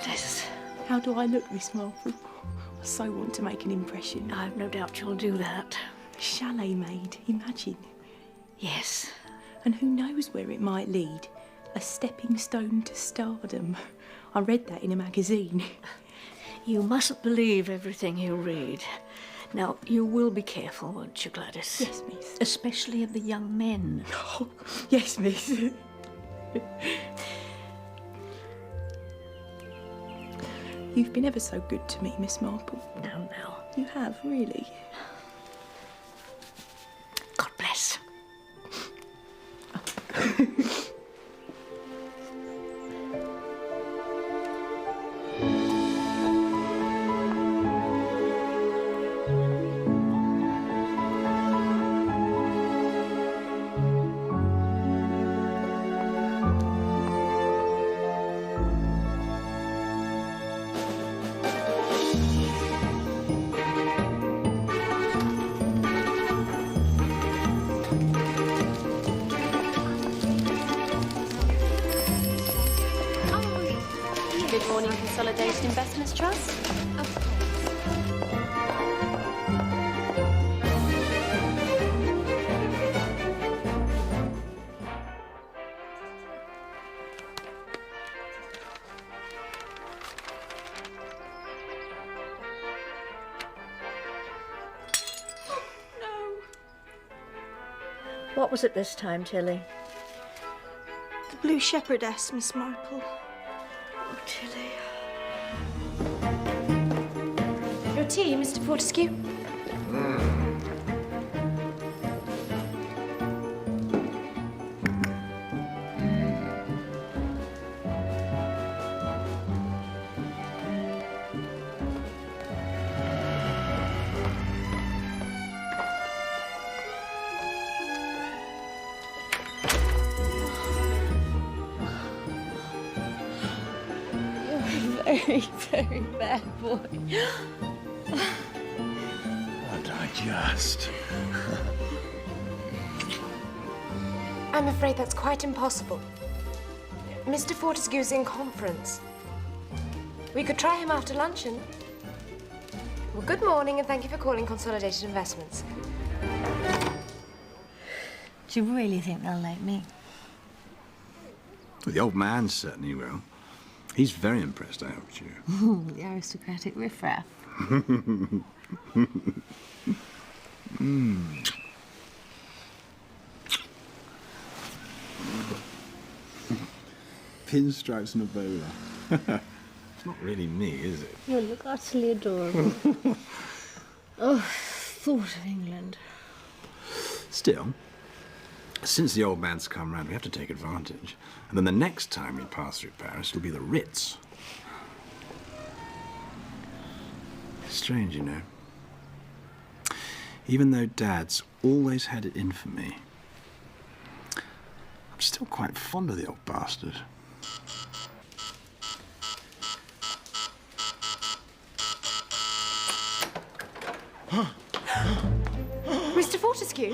Gladys. How do I look, Miss Marple? I so want to make an impression. I've no doubt you'll do that. Chalet maid, imagine. Yes. And who knows where it might lead? A stepping stone to stardom. I read that in a magazine. You mustn't believe everything you read. Now, you will be careful, won't you, Gladys? Yes, miss. Especially of the young men. Oh, yes, miss. You've been ever so good to me, Miss Marple. Now. You have, really. God bless. Good morning, Consolidated Investments Trust. What was it this time, Tilly? The Blue Shepherdess, Miss Marple. Oh, Tilly. Your tea, Mr. Fortescue. Very, very bad boy. What I just... I'm afraid that's quite impossible. Mr. Fortescue's in conference. We could try him after luncheon. Well, good morning and thank you for calling Consolidated Investments. Do you really think they'll like me? Well, the old man certainly will. He's very impressed, I hope you. The aristocratic riffraff. Pinstripes and a bowler. It's not really me, is it? You look utterly adorable. Oh, thought of England. Still, since the old man's come round, we have to take advantage. And then the next time we pass through Paris, it'll be the Ritz. Strange, you know. Even though Dad's always had it in for me, I'm still quite fond of the old bastard. Mr. Fortescue?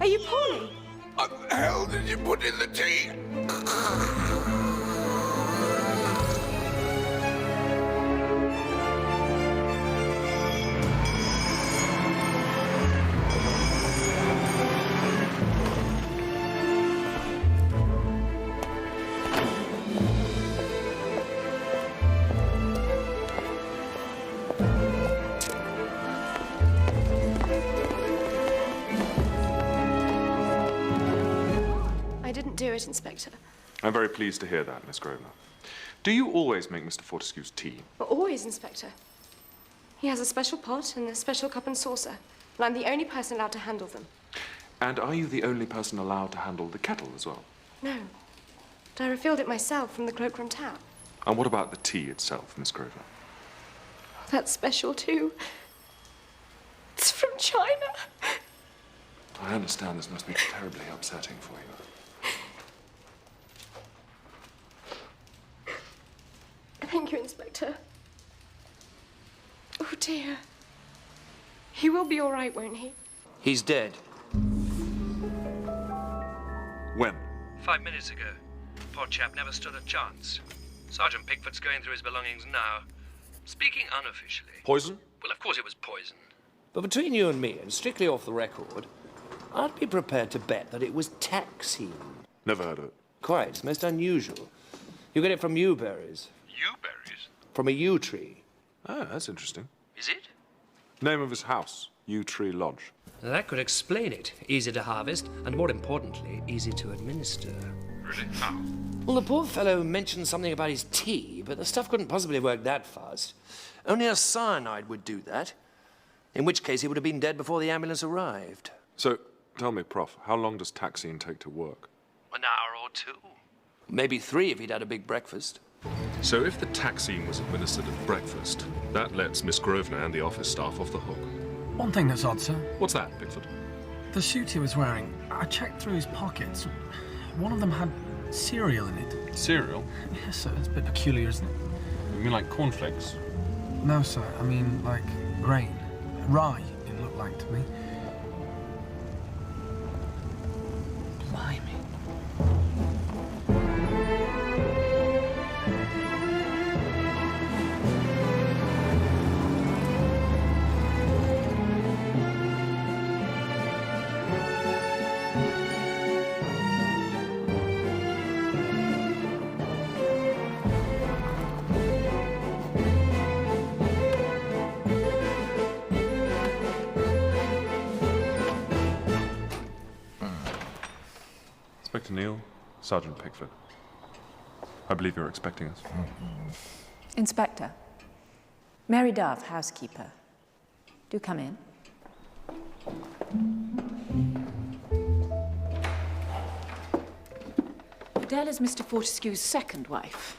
Are you poorly? What the hell did you put in the tea? Do it, Inspector. I'm very pleased to hear that, Miss Grosvenor. Do you always make Mr. Fortescue's tea? Well, always, Inspector. He has a special pot and a special cup and saucer, and I'm the only person allowed to handle them. And are you the only person allowed to handle the kettle as well? No, but I refilled it myself from the cloakroom tap. And what about the tea itself, Miss Grosvenor? That's special too. It's from China. I understand this must be terribly upsetting for you. Thank you, Inspector. Oh, dear. He will be all right, won't he? He's dead. When? 5 minutes ago. Poor chap never stood a chance. Sergeant Pickford's going through his belongings now. Speaking unofficially... Poison? Well, of course it was poison. But between you and me, and strictly off the record, I'd be prepared to bet that it was taxine. Never heard of it. Quite. It's most unusual. You get it from yew berries. Yew berries? From a yew tree. Oh, that's interesting. Is it? Name of his house, Yew Tree Lodge. That could explain it. Easy to harvest, and more importantly, easy to administer. Really? How? Well, the poor fellow mentioned something about his tea, but the stuff couldn't possibly work that fast. Only a cyanide would do that. In which case, he would have been dead before the ambulance arrived. So, tell me, Prof, how long does taxine take to work? An hour or two. Maybe 3 if he'd had a big breakfast. So if the taxine was administered at breakfast, that lets Miss Grosvenor and the office staff off the hook. One thing that's odd, sir. What's that, Pickford? The suit he was wearing, I checked through his pockets. One of them had cereal in it. Cereal? Yes, sir. It's a bit peculiar, isn't it? You mean like cornflakes? No, sir. I mean, like, grain. Rye, it looked like to me. Blimey. Inspector Neal, Sergeant Pickford. I believe you're expecting us. Inspector. Mary Dove, housekeeper. Do come in. Adele is Mr. Fortescue's second wife.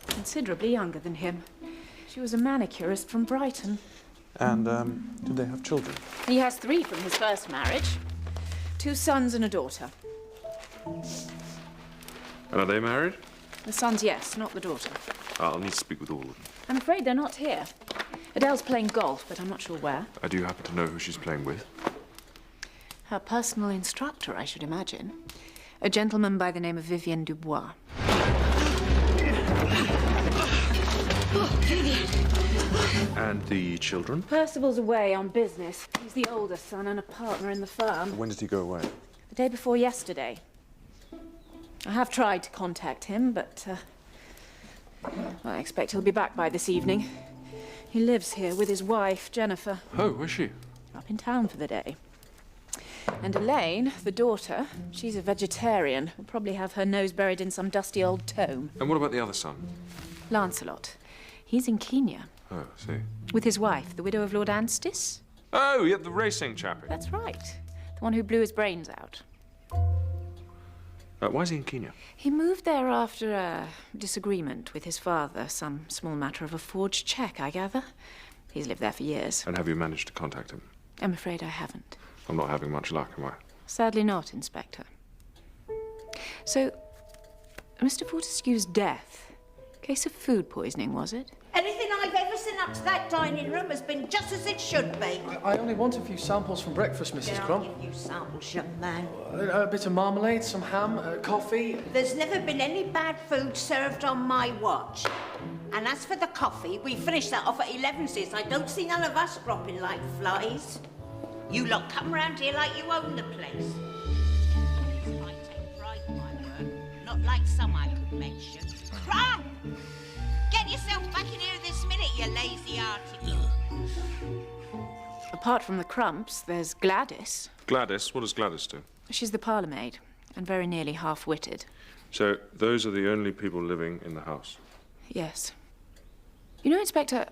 Considerably younger than him. She was a manicurist from Brighton. And, do they have children? He has 3 from his first marriage. 2 sons and a daughter. And are they married? The sons, yes, not the daughter. I'll need to speak with all of them. I'm afraid they're not here. Adele's playing golf, but I'm not sure where. Do you happen to know who she's playing with? Her personal instructor, I should imagine. A gentleman by the name of Vivian Dubois. And the children? Percival's away on business. He's the older son and a partner in the firm. When did he go away? The day before yesterday. I have tried to contact him, but well, I expect he'll be back by this evening. He lives here with his wife, Jennifer. Oh, where's she? Up in town for the day. And Elaine, the daughter, she's a vegetarian. Will probably have her nose buried in some dusty old tome. And what about the other son? Lancelot. He's in Kenya. Oh, I see. With his wife, the widow of Lord Anstice. Oh, yeah, the racing chappie. That's right. The one who blew his brains out. Why is he in Kenya? He moved there after a disagreement with his father. Some small matter of a forged cheque, I gather. He's lived there for years. And have you managed to contact him? I'm afraid I haven't. I'm not having much luck, am I? Sadly not, Inspector. So, Mr. Fortescue's death. Case of food poisoning, was it? Anything I've ever sent up to that dining room has been just as it should be. I only want a few samples from breakfast, Mrs. I'll Crump. give you samples, young man. A bit of marmalade, some ham, coffee. There's never been any bad food served on my watch. And as for the coffee, we finished that off at 11, sis. I don't see none of us dropping like flies. You lot come round here like you own the place. I take pride in my work, not like some I could mention. Crump! Get yourself back in here this minute, you lazy article. Apart from the Crumps, there's Gladys. Gladys? What does Gladys do? She's the parlour maid, and very nearly half-witted. So, those are the only people living in the house? Yes. You know, Inspector,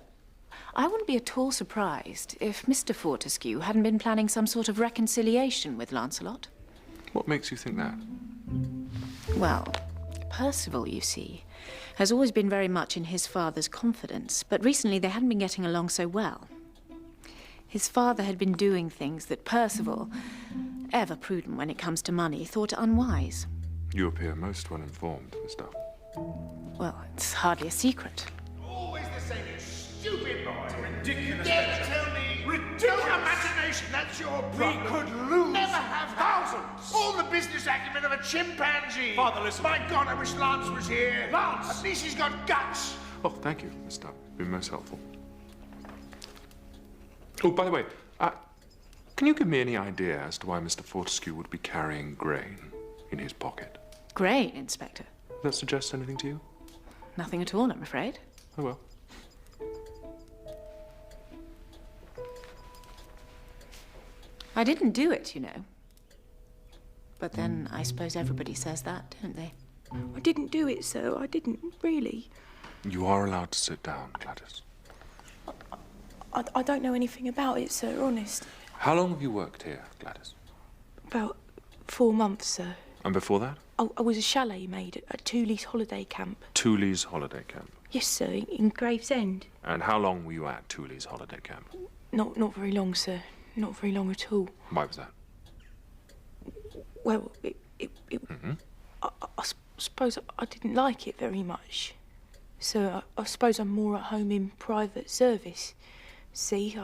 I wouldn't be at all surprised if Mr. Fortescue hadn't been planning some sort of reconciliation with Lancelot. What makes you think that? Well, Percival, you see, has always been very much in his father's confidence, but recently they hadn't been getting along so well. His father had been doing things that Percival, ever prudent when it comes to money, thought unwise. You appear most well informed, Miss Duff. Well, it's hardly a secret. Always the same, you stupid boy. It's ridiculous. Don't tell me. Ridiculous. No imagination, that's your problem. We could lose. Never have house Nonsense! All the business acumen of a chimpanzee! Father, listen. My God, I wish Lance was here! Lance! At least he's got guts! Oh, thank you, Miss Stubb. Been most helpful. Oh, by the way, can you give me any idea as to why Mr. Fortescue would be carrying grain in his pocket? Grain, Inspector? Does that suggest anything to you? Nothing at all, I'm afraid. Oh, well. I didn't do it, you know. But then I suppose everybody says that, don't they? I didn't do it, sir. I didn't, really. You are allowed to sit down, Gladys. I don't know anything about it, sir, honest. How long have you worked here, Gladys? About 4 months, sir. And before that? I was a chalet maid at Tooley's holiday camp. Tooley's holiday camp. Yes, sir, in Gravesend. And how long were you at Tooley's holiday camp? Not very long, sir. Not very long at all. Why was that? Well, Mm-hmm. I suppose I didn't like it very much. So I suppose I'm more at home in private service. See,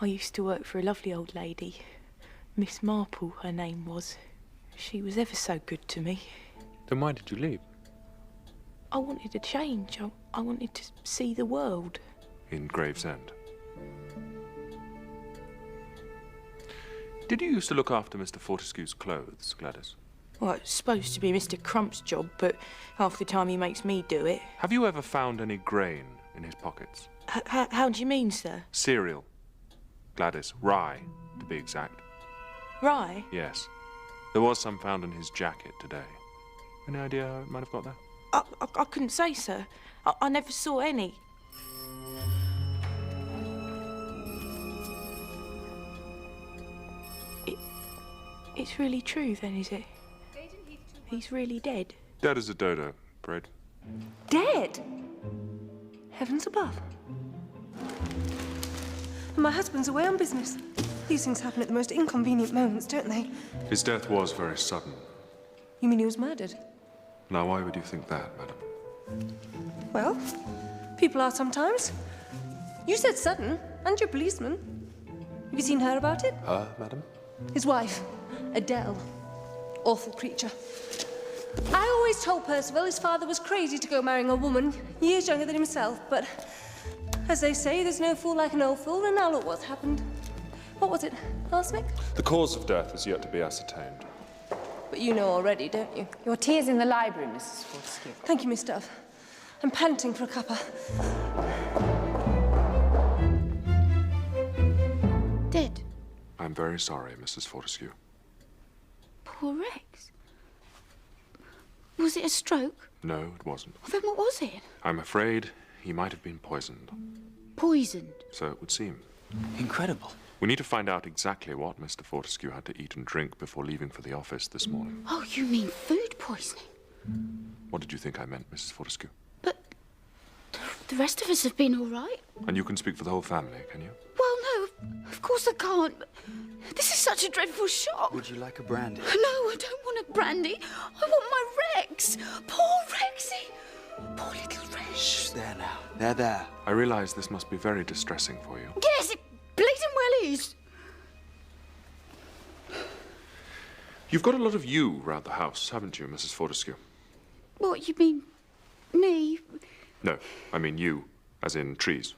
I used to work for a lovely old lady. Miss Marple, her name was. She was ever so good to me. Then why did you leave? I wanted a change. I wanted to see the world. In Gravesend. Did you used to look after Mr. Fortescue's clothes, Gladys? Well, it's supposed to be Mr. Crump's job, but half the time he makes me do it. Have you ever found any grain in his pockets? How do you mean, sir? Cereal. Gladys, rye, to be exact. Rye? Yes. There was some found in his jacket today. Any idea how it might have got there? I couldn't say, sir. I never saw any. It's really true, then, is it? He's really dead. Dead as a dodo, afraid. Dead? Heavens above. And my husband's away on business. These things happen at the most inconvenient moments, don't they? His death was very sudden. You mean he was murdered? Now, why would you think that, madam? Well, people are sometimes. You said sudden, and you're a policeman. Have you seen her about it? Her, madam? His wife, Adele. Awful creature. I always told Percival his father was crazy to go marrying a woman years younger than himself, but as they say, there's no fool like an old fool, and now look what's happened. What was it? Arsenic? The cause of death is yet to be ascertained. But you know already, don't you? Your tea is in the library, Mrs. Fortescue. Thank you, Miss Dove. I'm panting for a cuppa. Dead? I'm very sorry, Mrs. Fortescue. Poor Rex. Was it a stroke? No, it wasn't. Well, then what was it? I'm afraid he might have been poisoned. Poisoned? So it would seem. Incredible. We need to find out exactly what Mr. Fortescue had to eat and drink before leaving for the office this morning. Oh, you mean food poisoning? What did you think I meant, Mrs. Fortescue? The rest of us have been all right. And you can speak for the whole family, can you? Well, no, of course I can't. But this is such a dreadful shock. Would you like a brandy? No, I don't want a brandy. I want my Rex. Poor Rexy. Poor little Rex. Shh, there now. There. I realise this must be very distressing for you. Yes, it bleeding well is. You've got a lot of you round the house, haven't you, Mrs. Fortescue? What, you mean me? No, I mean you, as in trees.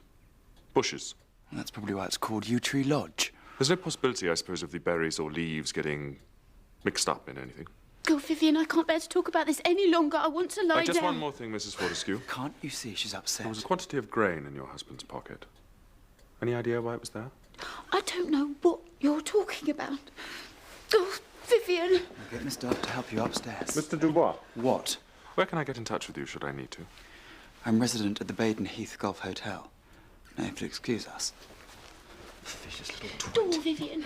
Bushes. That's probably why it's called Yew Tree Lodge. There's no possibility, I suppose, of the berries or leaves getting mixed up in anything. Oh, Vivian, I can't bear to talk about this any longer. I want to lie down. Just one more thing, Mrs. Fortescue. Can't you see she's upset? There was a quantity of grain in your husband's pocket. Any idea why it was there? I don't know what you're talking about. Oh, Vivian. I'll get Miss Dove to help you upstairs. Mr. Dubois. What? Where can I get in touch with you, should I need to? I'm resident at the Baden Heath Golf Hotel. Now, if you'll excuse us. Vicious little twit. Oh, Vivian.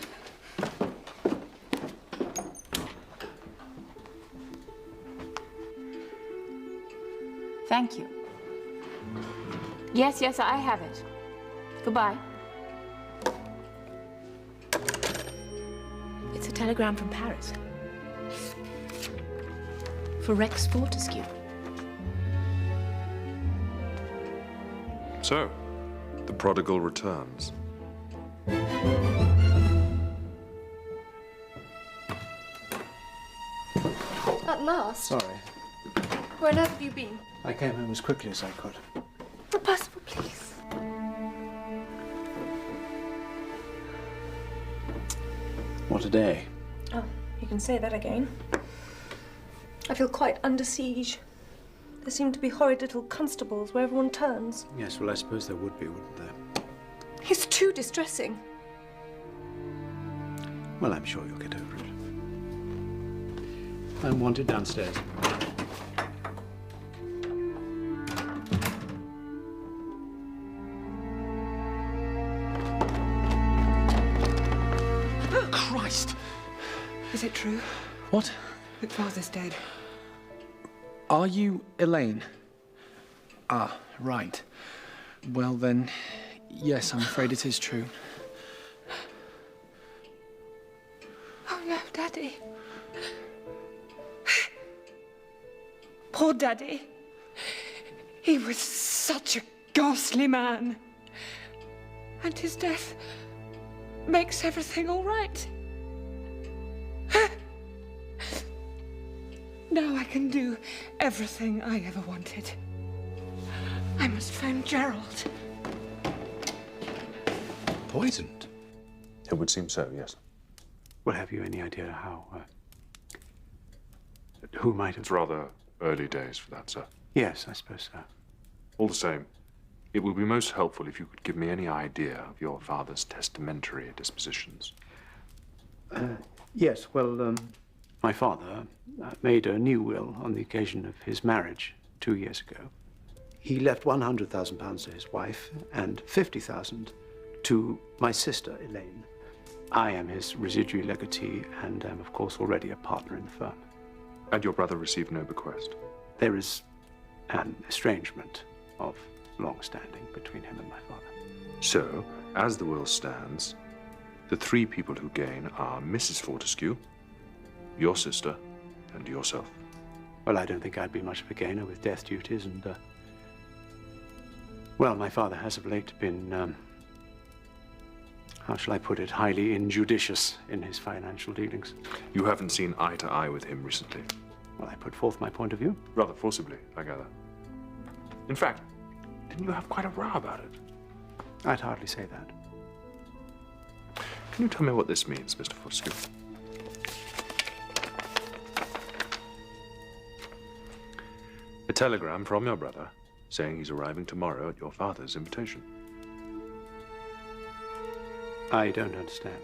Thank you. Yes, I have it. Goodbye. It's a telegram from Paris. For Rex Fortescue. So, the prodigal returns. At last? Sorry. Where on earth have you been? I came home as quickly as I could. Oh, Percival, please. What a day. Oh, you can say that again. I feel quite under siege. There seem to be horrid little constables where everyone turns. Yes, well, I suppose there would be, wouldn't there? It's too distressing. Well, I'm sure you'll get over it. I'm wanted downstairs. Christ! Is it true? What? That Father's dead? Are you Elaine? Ah, right. Well then, yes, I'm afraid it is true. Oh no, Daddy. Poor Daddy. He was such a ghastly man. And his death makes everything all right. Now I can do everything I ever wanted. I must phone Gerald. Poisoned? It would seem so, yes. Well, have you any idea how, who might have... It's rather early days for that, sir. Yes, I suppose so. All the same, it would be most helpful if you could give me any idea of your father's testamentary dispositions. Yes, well, my father made a new will on the occasion of his marriage 2 years ago. He left £100,000 to his wife and £50,000 to my sister, Elaine. I am his residuary legatee and am, of course, already a partner in the firm. And your brother received no bequest? There is an estrangement of long standing between him and my father. So, as the will stands, the three people who gain are Mrs. Fortescue, your sister, and yourself. Well, I don't think I'd be much of a gainer with death duties and, well, my father has of late been, how shall I put it, highly injudicious in his financial dealings. You haven't seen eye to eye with him recently? Well, I put forth my point of view. Rather forcibly, I gather. In fact, didn't you have quite a row about it? I'd hardly say that. Can you tell me what this means, Mr. Fortescue? A telegram from your brother saying he's arriving tomorrow at your father's invitation. I don't understand.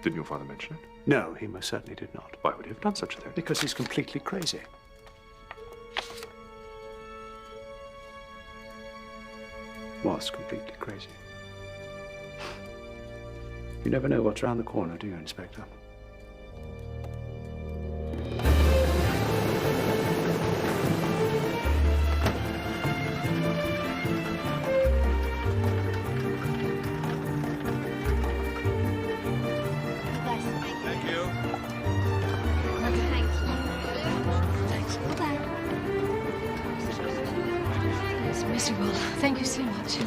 Didn't your father mention it? No, he most certainly did not. Why would he have done such a thing? Because he's completely crazy. Was completely crazy. You never know what's around the corner, do you, Inspector? Thank you so much.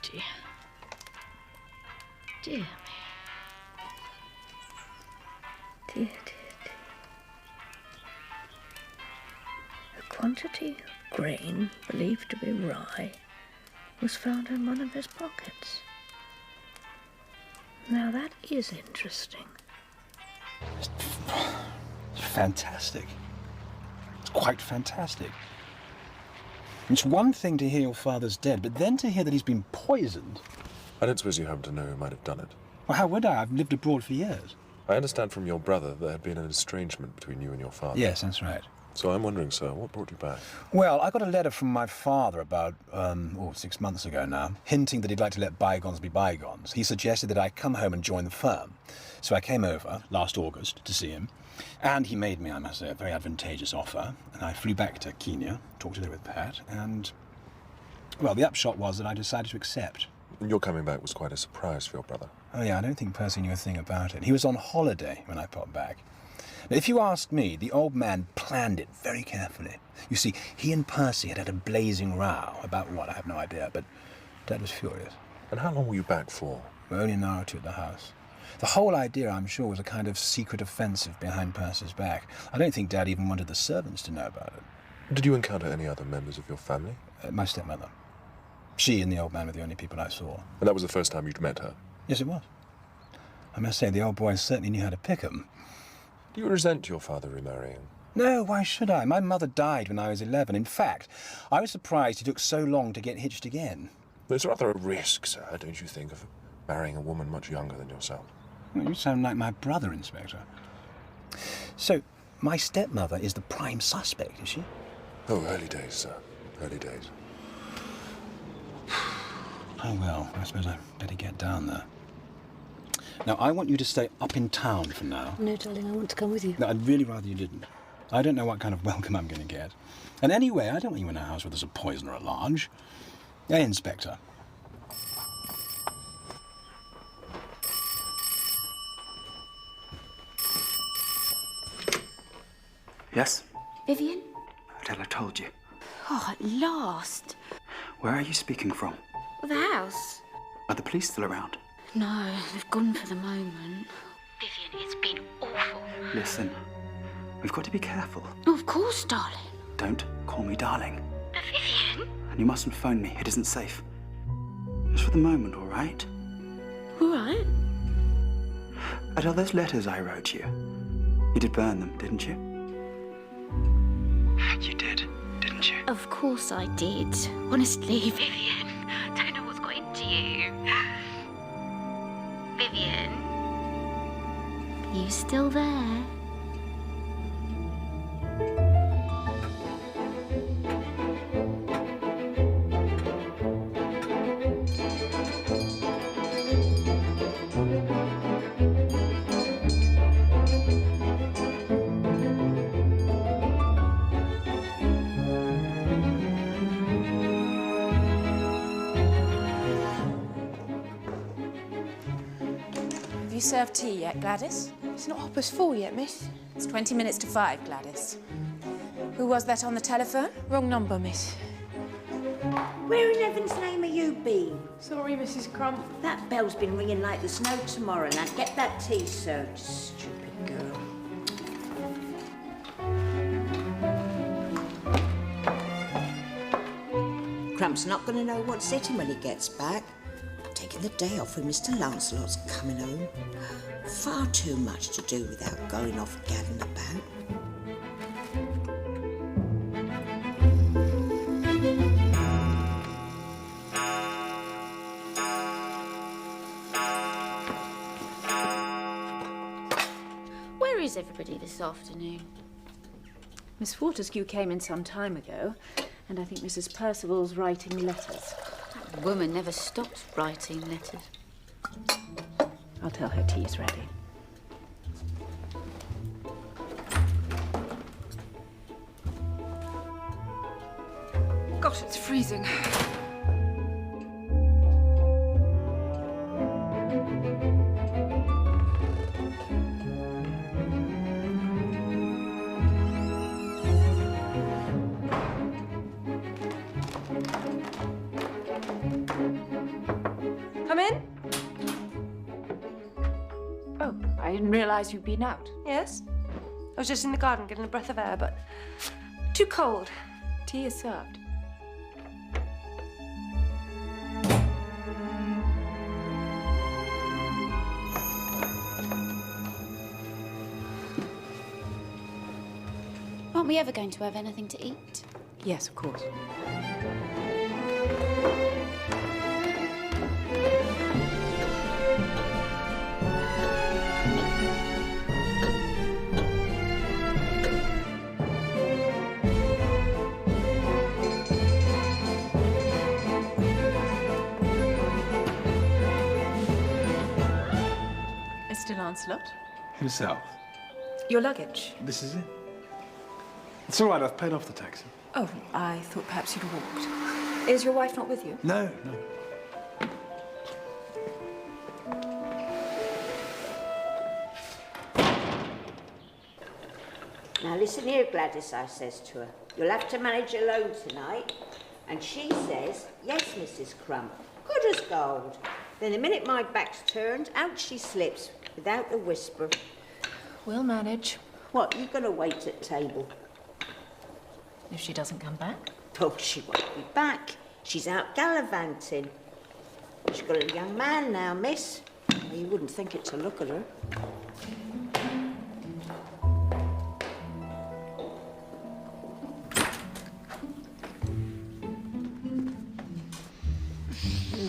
Dear. Dear me. Dear, dear, dear. A quantity of grain, believed to be rye, was found in one of his pockets. Now that is interesting. It's fantastic. It's quite fantastic. It's one thing to hear your father's dead, but then to hear that he's been poisoned. I don't suppose you happen to know who might have done it. Well, how would I? I've lived abroad for years. I understand from your brother that there had been an estrangement between you and your father. Yes, that's right. So I'm wondering, sir, what brought you back? Well, I got a letter from my father about, 6 months ago now, hinting that he'd like to let bygones be bygones. He suggested that I come home and join the firm. So I came over last August to see him, and he made me, I must say, a very advantageous offer. And I flew back to Kenya, talked it over with Pat, and Well, the upshot was that I decided to accept. Your coming back was quite a surprise for your brother. Oh, yeah, I don't think Percy knew a thing about it. He was on holiday when I popped back. Now, if you ask me, the old man planned it very carefully. You see, he and Percy had a blazing row. About what, I have no idea, but Dad was furious. And how long were you back for? Well, only an hour or two at the house. The whole idea, I'm sure, was a kind of secret offensive behind Percy's back. I don't think Dad even wanted the servants to know about it. Did you encounter any other members of your family? My stepmother. She and the old man were the only people I saw. And that was the first time you'd met her? Yes, it was. I must say, the old boy certainly knew how to pick 'em. Do you resent your father remarrying? No, why should I? My mother died when I was 11. In fact, I was surprised he took so long to get hitched again. There's rather a risk, sir, don't you think, of marrying a woman much younger than yourself? Well, you sound like my brother, Inspector. So, my stepmother is the prime suspect, is she? Oh, early days, sir. Early days. Oh, well, I suppose I'd better get down there. Now, I want you to stay up in town for now. No, darling, I want to come with you. No, I'd really rather you didn't. I don't know what kind of welcome I'm going to get. And anyway, I don't want you in a house where there's a poisoner at large. Hey, Inspector. Yes? Vivian? Adele, I told you. Oh, at last. Where are you speaking from? The house. Are the police still around? No, they've gone for the moment. Vivian, it's been awful. Listen, we've got to be careful. Oh, of course, darling. Don't call me darling. But Vivian? And you mustn't phone me. It isn't safe. Just for the moment, all right? All right. Adele, those letters I wrote you, you did burn them, didn't you? You did, didn't you? Of course I did. Honestly, Vivian, I don't know what's got into you. Vivian, you still there? Served tea yet, Gladys? It's not 4:30 yet, miss. It's 20 minutes to 5, Gladys. Who was that on the telephone? Wrong number, miss. Where in heaven's name have you been? Sorry, Mrs. Crump. That bell's been ringing like there's no tomorrow. Now get that tea served, stupid girl. Crump's not going to know what's hit him when he gets back. Taking the day off when Mr. Lancelot's coming home. Far too much to do without going off gadding about. Where is everybody this afternoon? Miss Fortescue came in some time ago, and I think Mrs. Percival's writing letters. That woman never stops writing letters. I'll tell her tea's ready. Gosh, it's freezing. Come in. Oh, I didn't realize you'd been out. Yes? I was just in the garden getting a breath of air, but too cold. Tea is served. Aren't we ever going to have anything to eat? Yes, of course. Mr. Lancelot? Himself. Your luggage. This is it. It's all right, I've paid off the taxi. Oh, I thought perhaps you'd walked. Is your wife not with you? No, no. Now listen here, Gladys, I says to her. You'll have to manage alone tonight. And she says, yes, Mrs. Crump, good as gold. Then the minute my back's turned, out she slips, without a whisper. We'll manage. What, you gonna wait at table? If she doesn't come back? Oh, she won't be back. She's out gallivanting. She's got a young man now, miss. You wouldn't think it to look at her.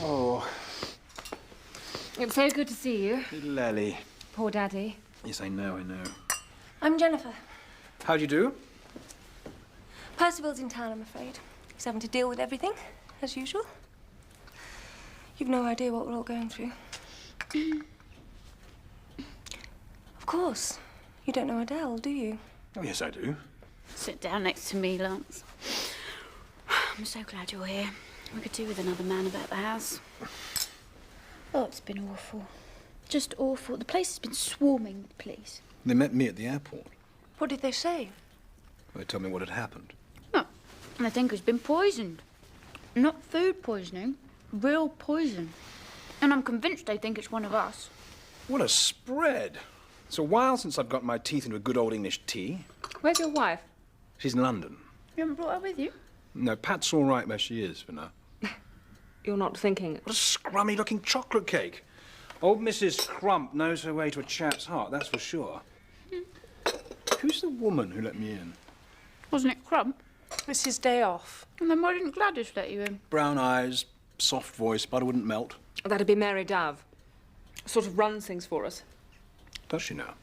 Oh. It's so good to see you. Little Ellie. Poor Daddy. Yes, I know, I know. I'm Jennifer. How'd you do? Percival's in town, I'm afraid. He's having to deal with everything, as usual. You've no idea what we're all going through. Of course. You don't know Adele, do you? Oh, yes, I do. Sit down next to me, Lance. I'm so glad you're here. We could do with another man about the house. Oh, it's been awful. Just awful. The place has been swarming with police. They met me at the airport. What did they say? They told me what had happened. Oh, and I think it's been poisoned. Not food poisoning, real poison. And I'm convinced they think it's one of us. What a spread. It's a while since I've got my teeth into a good old English tea. Where's your wife? She's in London. You haven't brought her with you? No, Pat's all right where she is for now. You're not thinking... What a scrummy-looking chocolate cake. Old Mrs. Crump knows her way to a chap's heart, that's for sure. Who's the woman who let me in? Wasn't it Crump? It's his day off. And then why didn't Gladys let you in? Brown eyes, soft voice, butter wouldn't melt. That'd be Mary Dove. Sort of runs things for us. Does she now?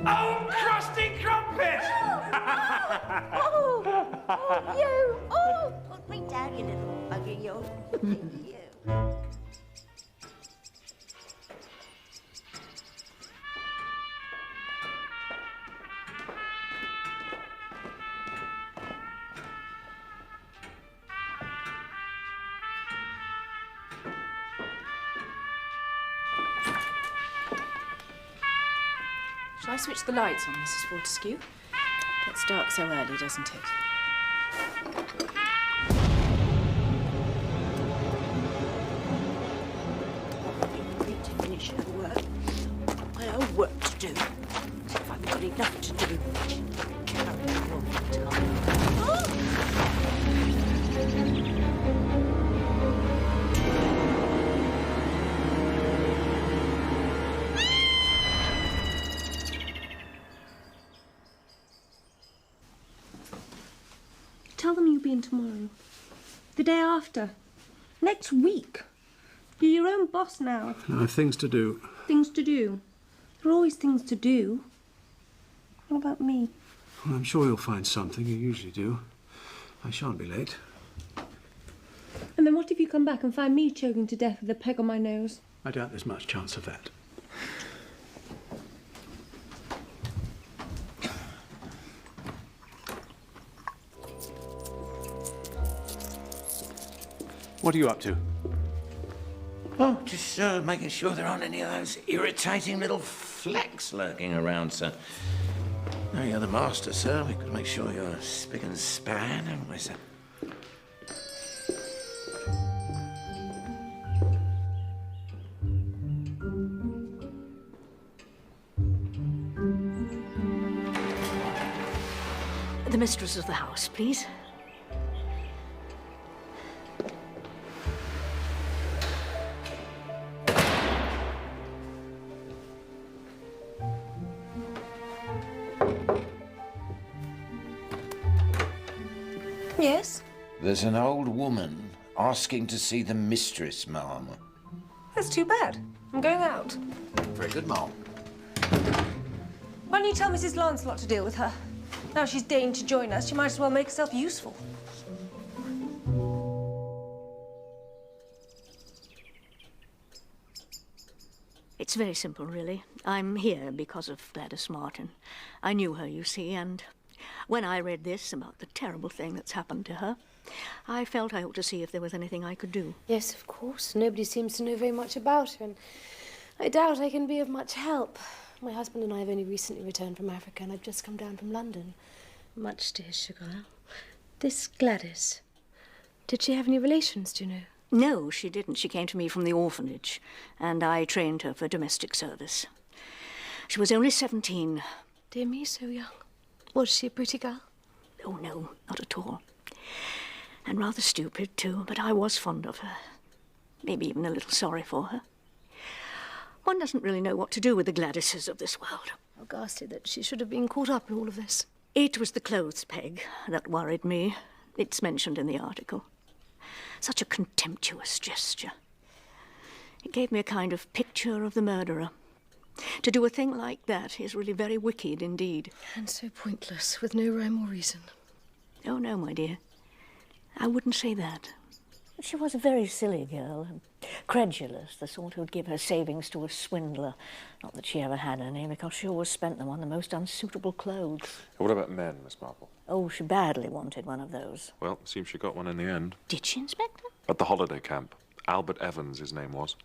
Oh, crusty crumpet! You! Oh, put me down, you little bugger, you. Shall I switch the lights on, Mrs. Fortescue? Gets dark so early, doesn't it? Need to finish her work. My own work to do. As if I've got enough to do. Carry on all the time. Tell them you'll be in tomorrow. The day after. Next week. You're your own boss now. I have things to do. Things to do. There are always things to do. What about me? Well, I'm sure you'll find something. You usually do. I shan't be late. And then what if you come back and find me choking to death with a peg on my nose? I doubt there's much chance of that. What are you up to? Oh, just making sure there aren't any of those irritating little flecks lurking around, sir. Now you're the master, sir. We've got to make sure you're spick and span, haven't we, sir? The mistress of the house, please. Yes? There's an old woman asking to see the mistress, ma'am. That's too bad. I'm going out. Very good, ma'am. Why don't you tell Mrs. Lancelot to deal with her? Now she's deigned to join us, she might as well make herself useful. It's very simple, really. I'm here because of Gladys Martin. I knew her, you see, and when I read this about the terrible thing that's happened to her, I felt I ought to see if there was anything I could do. Yes, of course. Nobody seems to know very much about her, and I doubt I can be of much help. My husband and I have only recently returned from Africa, and I've just come down from London. Much dear sugar. This Gladys, did she have any relations, do you know? No, she didn't. She came to me from the orphanage, and I trained her for domestic service. She was only 17. Dear me, so young. Was she a pretty girl? Oh, no, not at all. And rather stupid, too, but I was fond of her. Maybe even a little sorry for her. One doesn't really know what to do with the Gladyses of this world. How ghastly that she should have been caught up in all of this. It was the clothes peg that worried me. It's mentioned in the article. Such a contemptuous gesture. It gave me a kind of picture of the murderer. To do a thing like that is really very wicked indeed. And so pointless, with no rhyme or reason. Oh, no, my dear. I wouldn't say that. She was a very silly girl, credulous, the sort who'd give her savings to a swindler. Not that she ever had any, because she always spent them on the most unsuitable clothes. What about men, Miss Marple? Oh, she badly wanted one of those. Well, it seems she got one in the end. Did she, Inspector? At the holiday camp. Albert Evans, his name was.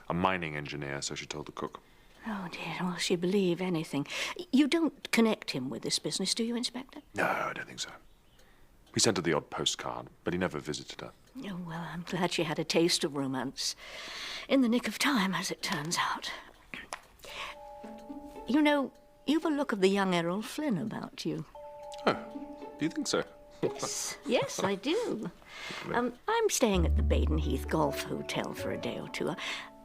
A mining engineer, so she told the cook. Oh, dear, well, she'd believe anything. You don't connect him with this business, do you, Inspector? No, I don't think so. He sent her the odd postcard, but he never visited her. Oh, well, I'm glad she had a taste of romance. In the nick of time, as it turns out. You know, you've a look of the young Errol Flynn about you. Oh, do you think so? Yes, I do. I'm staying at the Baden Heath Golf Hotel for a day or two.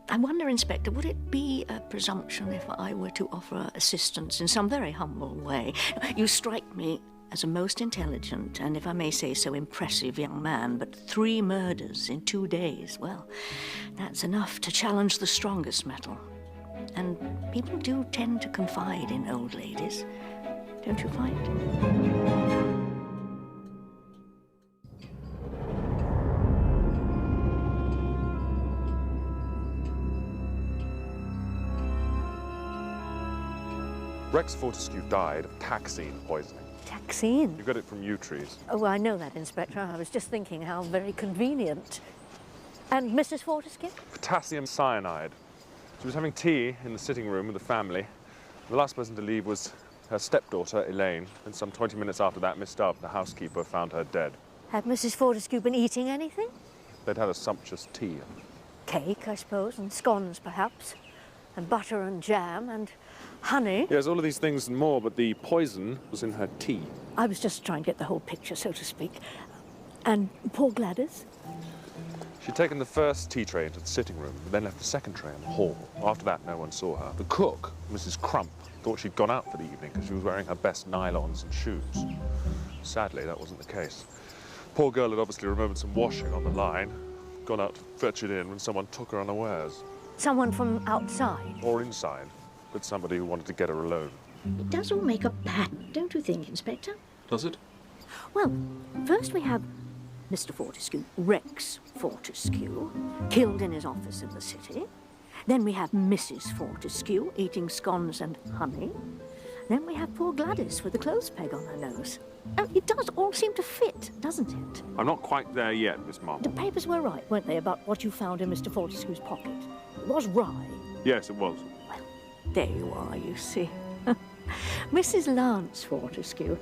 I wonder, Inspector, would it be a presumption if I were to offer assistance in some very humble way? You strike me as a most intelligent and, if I may say so, impressive young man, but 3 murders in 2 days, well, that's enough to challenge the strongest metal. And people do tend to confide in old ladies, don't you find? Rex Fortescue died of taxine poisoning. Taxine? You got it from yew trees. Oh, I know that, Inspector. I was just thinking how very convenient. And Mrs. Fortescue? Potassium cyanide. She was having tea in the sitting room with the family. The last person to leave was her stepdaughter, Elaine. And some 20 minutes after that, Miss Dove, the housekeeper, found her dead. Had Mrs. Fortescue been eating anything? They'd had a sumptuous tea. Cake, I suppose, and scones, perhaps. And butter and jam and honey. Yes, all of these things and more, but the poison was in her tea. I was just trying to get the whole picture, so to speak. And poor Gladys? She'd taken the first tea tray into the sitting room, and then left the second tray in the hall. After that, no one saw her. The cook, Mrs. Crump, thought she'd gone out for the evening because she was wearing her best nylons and shoes. Sadly, that wasn't the case. Poor girl had obviously remembered some washing on the line, gone out to fetch it in when someone took her unawares. Someone from outside? Or inside, but somebody who wanted to get her alone. It does all make a pattern, don't you think, Inspector? Does it? Well, first we have Mr. Fortescue, Rex Fortescue, killed in his office in the city. Then we have Mrs. Fortescue eating scones and honey. Then we have poor Gladys with the clothes peg on her nose. Oh, it does all seem to fit, doesn't it? I'm not quite there yet, Miss Marple. The papers were right, weren't they, about what you found in Mr. Fortescue's pocket? It was rye. Yes, it was. Well, there you are, you see. Mrs. Lance Fortescue,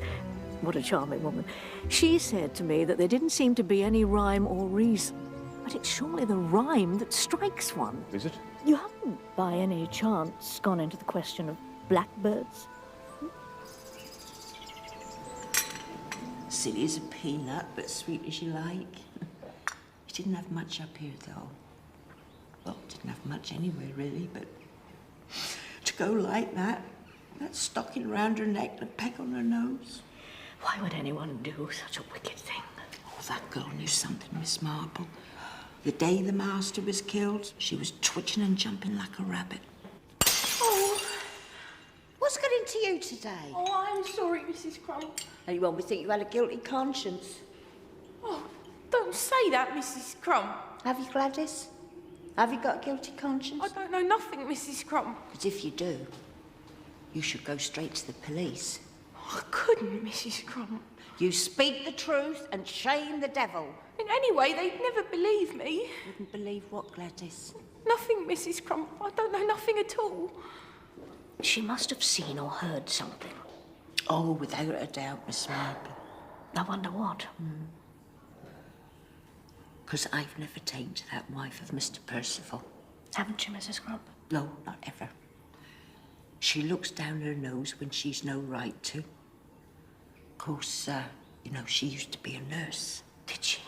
what a charming woman. She said to me that there didn't seem to be any rhyme or reason. But it's surely the rhyme that strikes one. Is it? You haven't, by any chance, gone into the question of blackbirds? Silly as a peanut, but sweet as you like. She didn't have much up here, though. Well, didn't have much anywhere, really, but to go like that stocking round her neck and a peg on her nose. Why would anyone do such a wicked thing? Oh, that girl knew something, Miss Marple. The day the master was killed, she was twitching and jumping like a rabbit. Oh, what's got into you today? Oh, I'm sorry, Mrs. Crump. Anyone would think you had a guilty conscience. Oh, don't say that, Mrs. Crump. Have you, Gladys? Have you got a guilty conscience? I don't know nothing, Mrs. Crump. Because if you do, you should go straight to the police. I couldn't, Mrs. Crump. You speak the truth and shame the devil. And anyway, they'd never believe me. Wouldn't believe what, Gladys? Nothing, Mrs. Crump. I don't know nothing at all. She must have seen or heard something. Oh, without a doubt, Miss Marple. I wonder what. Because I've never taken to that wife of Mr. Percival. Haven't you, Mrs. Crump? No, not ever. She looks down her nose when she's no right to. Of course, you know, she used to be a nurse. Did she?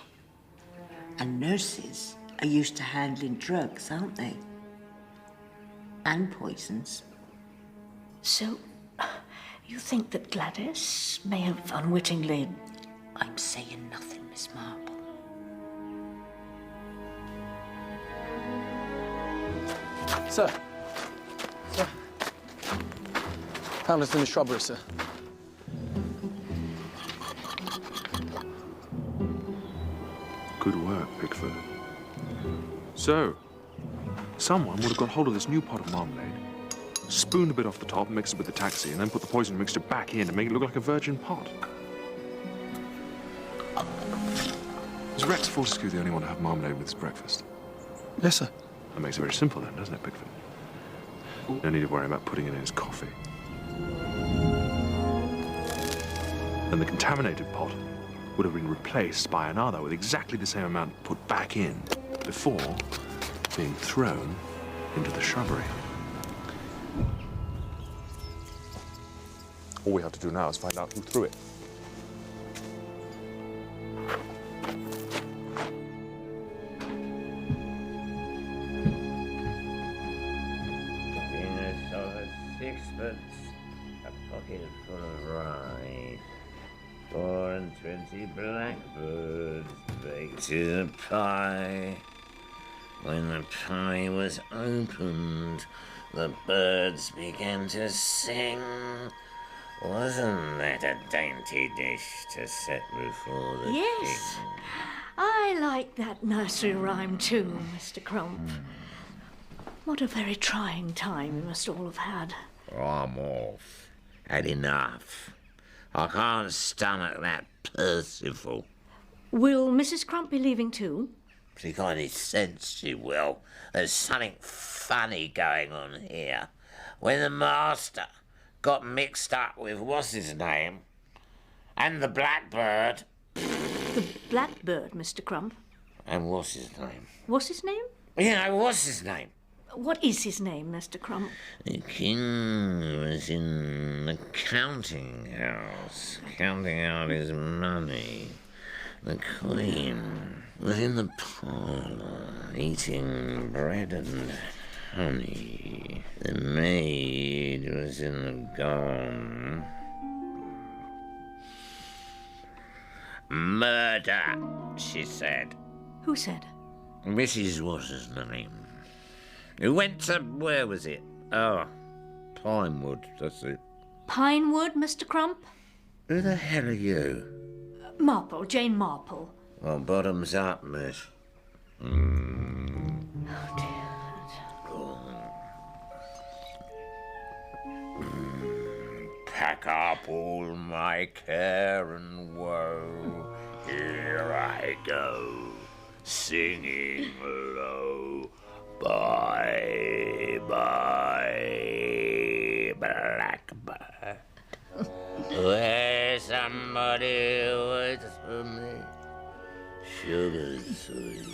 And nurses are used to handling drugs, aren't they? And poisons. So, you think that Gladys may have unwittingly... I'm saying nothing, Miss Marple. Sir. Sir. Found us in the shrubbery, sir. Good work, Pickford. So, someone would have got hold of this new pot of marmalade, spooned a bit off the top, mixed it with the taxi, and then put the poison mixture back in to make it look like a virgin pot. Was Rex Fortescue the only one to have marmalade with his breakfast? Yes, sir. That makes it very simple then, doesn't it, Pickford? No need to worry about putting it in his coffee. Then the contaminated pot would have been replaced by another with exactly the same amount put back in before being thrown into the shrubbery. All we have to do now is find out who threw it. Venus of a sixpence, a pocket full of rye, 4 and 20 blackbirds baked in a pie. When the pie was opened, the birds began to sing. Wasn't that a dainty dish to set before the Yes. king? I like that nursery rhyme too, Mr. Crump. What a very trying time you must all have had. I'm off. Had enough. I can't stomach that Percival. Will Mrs. Crump be leaving too? She got any sense, she will. There's something funny going on here. When the master got mixed up with what's his name, and the blackbird. The blackbird, Mr. Crump. And what's his name? What's his name? Yeah, what's his name? What is his name, Mr. Crump? The king was in the counting house, counting out his money. The queen was in the parlour, eating bread and honey. The maid was in the garden. Murder, she said. Who said? Mrs. What's his name? Who went to, where was it? Oh, Pinewood, that's it. Pinewood, Mr. Crump? Who the hell are you? Marple, Jane Marple. Well, bottoms up, miss. Oh, dear. Pack up all my care and woe. Here I go, singing low. Bye, bye, blackbird. Where's somebody who waits for me? Sugar sweet.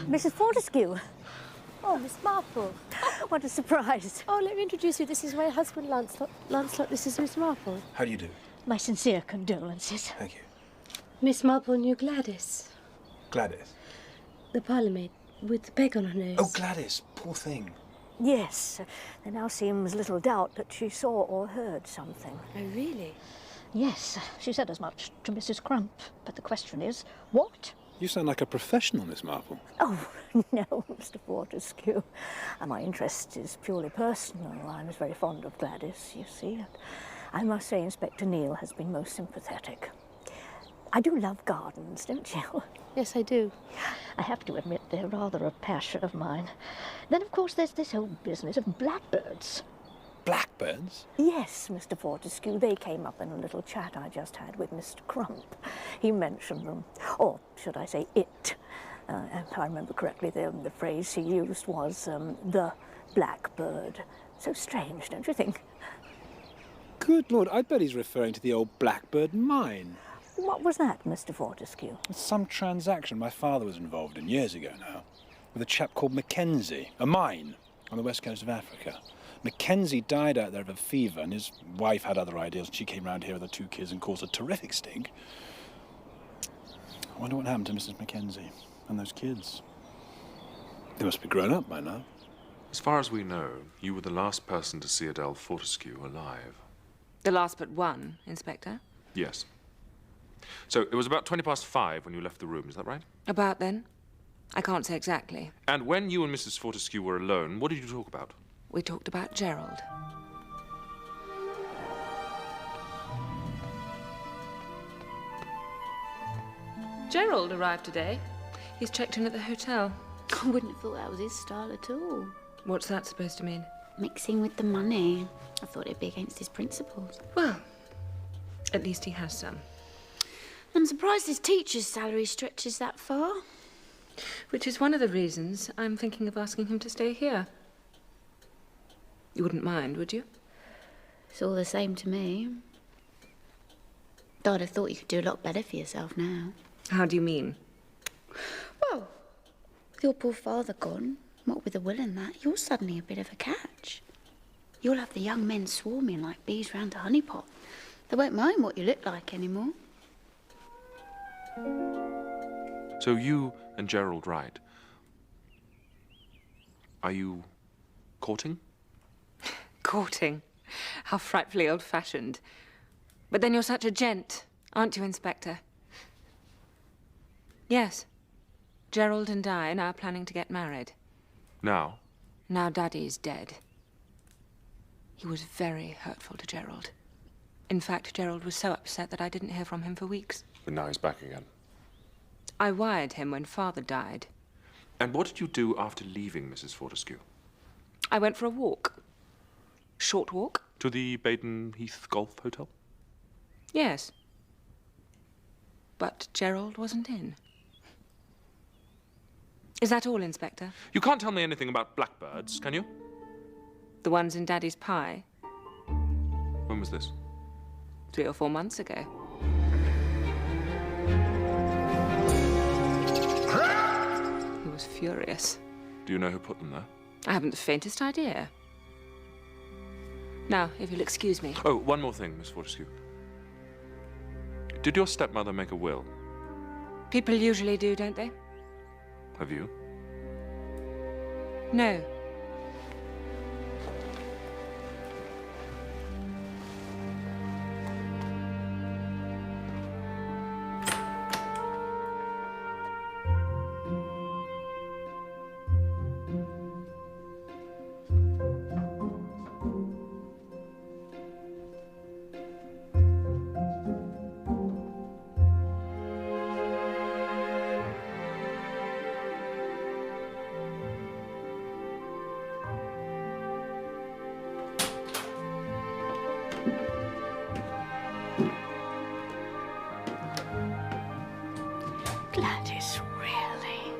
Mrs. Fortescue. Oh, Miss Marple. What a surprise. Oh, let me introduce you. This is my husband, Lancelot. Lancelot, this is Miss Marple. How do you do? My sincere condolences. Thank you. Miss Marple knew Gladys, Gladys. the parlour maid, with the peg on her nose. Oh, Gladys. Poor thing. Yes, there now seems little doubt that she saw or heard something. Oh, really? Yes, she said as much to Mrs. Crump. But the question is, what? You sound like a professional, Miss Marple. Oh, no, Mr. Fortescue. My interest is purely personal. I was very fond of Gladys, you see. And I must say Inspector Neal has been most sympathetic. I do love gardens, don't you? Yes, I do. I have to admit they're rather a passion of mine. Then, of course, there's this whole business of blackbirds. Blackbirds? Yes, Mr. Fortescue. They came up in a little chat I just had with Mr. Crump. He mentioned them. Or should I say it? If I remember correctly, the phrase he used was the blackbird. So strange, don't you think? Good Lord, I bet he's referring to the old Blackbird mine. What was that, Mr. Fortescue? It's some transaction my father was involved in years ago now, with a chap called McKenzie, a mine on the west coast of Africa. McKenzie died out there of a fever, and his wife had other ideas, and she came round here with her 2 kids and caused a terrific stink. I wonder what happened to Mrs. McKenzie and those kids. They must be grown up by now. As far as we know, you were the last person to see Adele Fortescue alive. The last but one, Inspector. Yes. So it was about 5:20 when you left the room, is that right? About then? I can't say exactly. And when you and Mrs. Fortescue were alone, what did you talk about? We talked about Gerald. Gerald arrived today. He's checked in at the hotel. I wouldn't have thought that was his style at all. What's that supposed to mean? Mixing with the money. I thought it'd be against his principles. Well, at least he has some. I'm surprised his teacher's salary stretches that far. Which is one of the reasons I'm thinking of asking him to stay here. You wouldn't mind, would you? It's all the same to me. Though I'd have thought you could do a lot better for yourself now. How do you mean? Well, with your poor father gone, what with the will and that, you're suddenly a bit of a catch. You'll have the young men swarming like bees round a honey pot. They won't mind what you look like anymore. So you and Gerald Wright, are you courting? Courting? How frightfully old-fashioned. But then you're such a gent, aren't you, Inspector? Yes. Gerald and I are now planning to get married. Now? Now Daddy is dead. He was very hurtful to Gerald. In fact, Gerald was so upset that I didn't hear from him for weeks. But now he's back again. I wired him when Father died. And what did you do after leaving Mrs. Fortescue? I went for a walk. Short walk? To the Baden Heath Golf Hotel? Yes. But Gerald wasn't in. Is that all, Inspector? You can't tell me anything about blackbirds, can you? The ones in Daddy's pie? When was this? 3 or 4 months ago. He was furious. Do you know who put them there? I haven't the faintest idea. Now, if you'll excuse me. Oh, one more thing, Miss Fortescue. Did your stepmother make a will? People usually do, don't they? Have you? No. Gladys, really?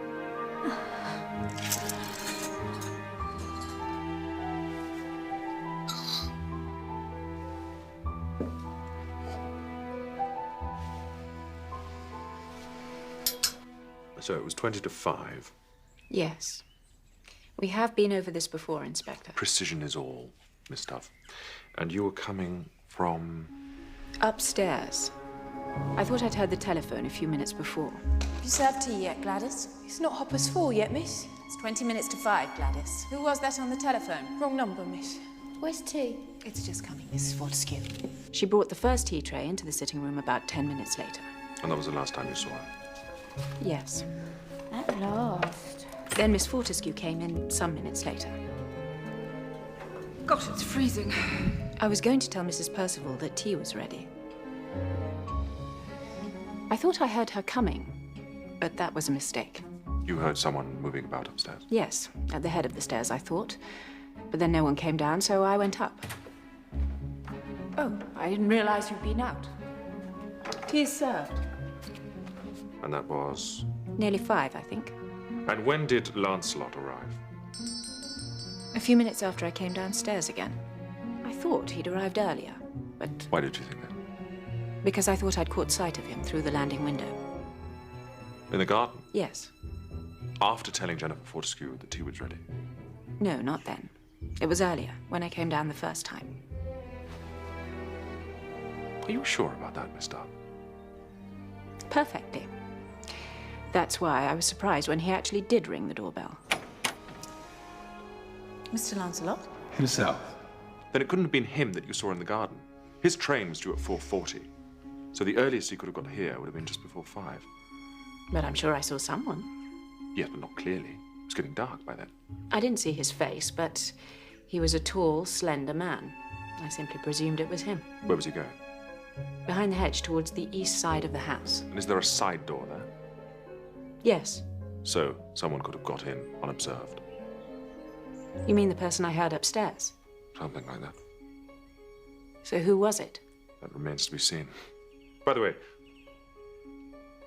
So it was 20 to 5. Yes. We have been over this before, Inspector. Precision is all, Miss Duff. And you were coming from... Upstairs. I thought I'd heard the telephone a few minutes before. Have you served tea yet, Gladys? It's not 4:30 yet, miss. It's 20 minutes to 5, Gladys. Who was that on the telephone? Wrong number, miss. Where's tea? It's just coming, Mrs. Fortescue. She brought the first tea tray into the sitting room about 10 minutes later. And that was the last time you saw her? Yes. At last. Then Miss Fortescue came in some minutes later. Gosh, it's freezing. I was going to tell Mrs. Percival that tea was ready. I thought I heard her coming, but that was a mistake. You heard someone moving about upstairs? Yes, at the head of the stairs, I thought. But then no one came down, so I went up. Oh, I didn't realize you'd been out. Tea is served. And that was? Nearly 5, I think. And when did Lancelot arrive? A few minutes after I came downstairs again. I thought he'd arrived earlier, but... Why did you think that? Because I thought I'd caught sight of him through the landing window. In the garden? Yes. After telling Jennifer Fortescue that tea was ready? No, not then. It was earlier, when I came down the first time. Are you sure about that, Miss Dove? Perfectly. That's why I was surprised when he actually did ring the doorbell. Mr. Lancelot? Himself. Then it couldn't have been him that you saw in the garden. His train was due at 4:40, so the earliest he could have got here would have been just before 5. But I'm sure I saw someone. Yes, but not clearly. It was getting dark by then. I didn't see his face, but he was a tall, slender man. I simply presumed it was him. Where was he going? Behind the hedge, towards the east side of the house. And is there a side door there? Yes. So someone could have got in unobserved. You mean the person I heard upstairs? Something like that. So who was it? That remains to be seen. By the way,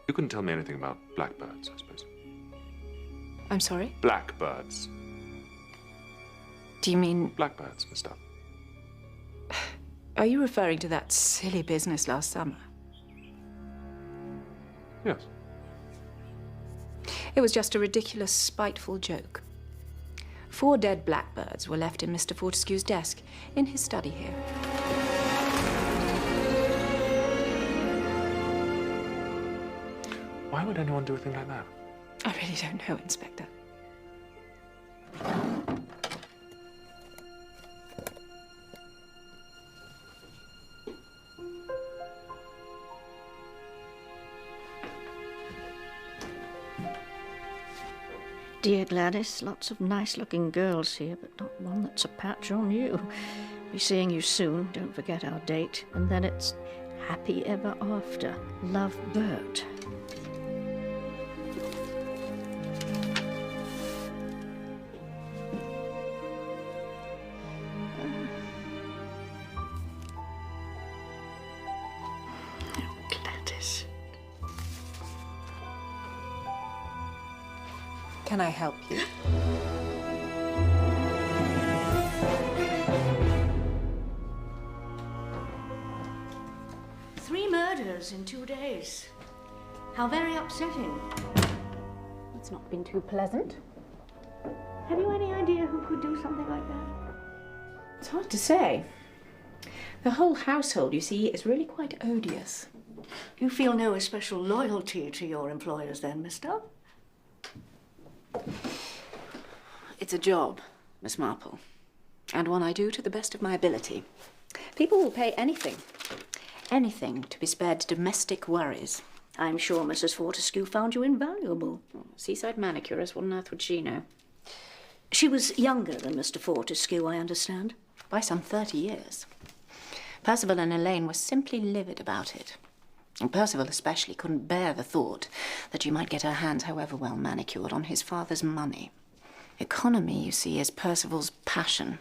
you couldn't tell me anything about blackbirds, I suppose. I'm sorry? Blackbirds. Do you mean... Blackbirds, Miss Dove. Are you referring to that silly business last summer? Yes. It was just a ridiculous, spiteful joke. 4 dead blackbirds were left in Mr. Fortescue's desk in his study here. Why would anyone do a thing like that? I really don't know, Inspector. Dear Gladys, lots of nice-looking girls here, but not one that's a patch on you. Be seeing you soon, don't forget our date. And then it's happy ever after. Love, Bert. Gladys. Can I help you? Three murders in 2 days. How very upsetting. It's not been too pleasant. Have you any idea who could do something like that? It's hard to say. The whole household, you see, is really quite odious. You feel no especial loyalty to your employers then, Miss Dove? It's a job, Miss Marple, and one I do to the best of my ability. People will pay anything to be spared domestic worries. I'm sure Mrs. Fortescue found you invaluable. Oh, seaside manicurist, what on earth would she know? She was younger than Mr. Fortescue, I understand. By some 30 years. Percival and Elaine were simply livid about it. And Percival especially couldn't bear the thought that she might get her hands, however well manicured, on his father's money. Economy, you see, is Percival's passion.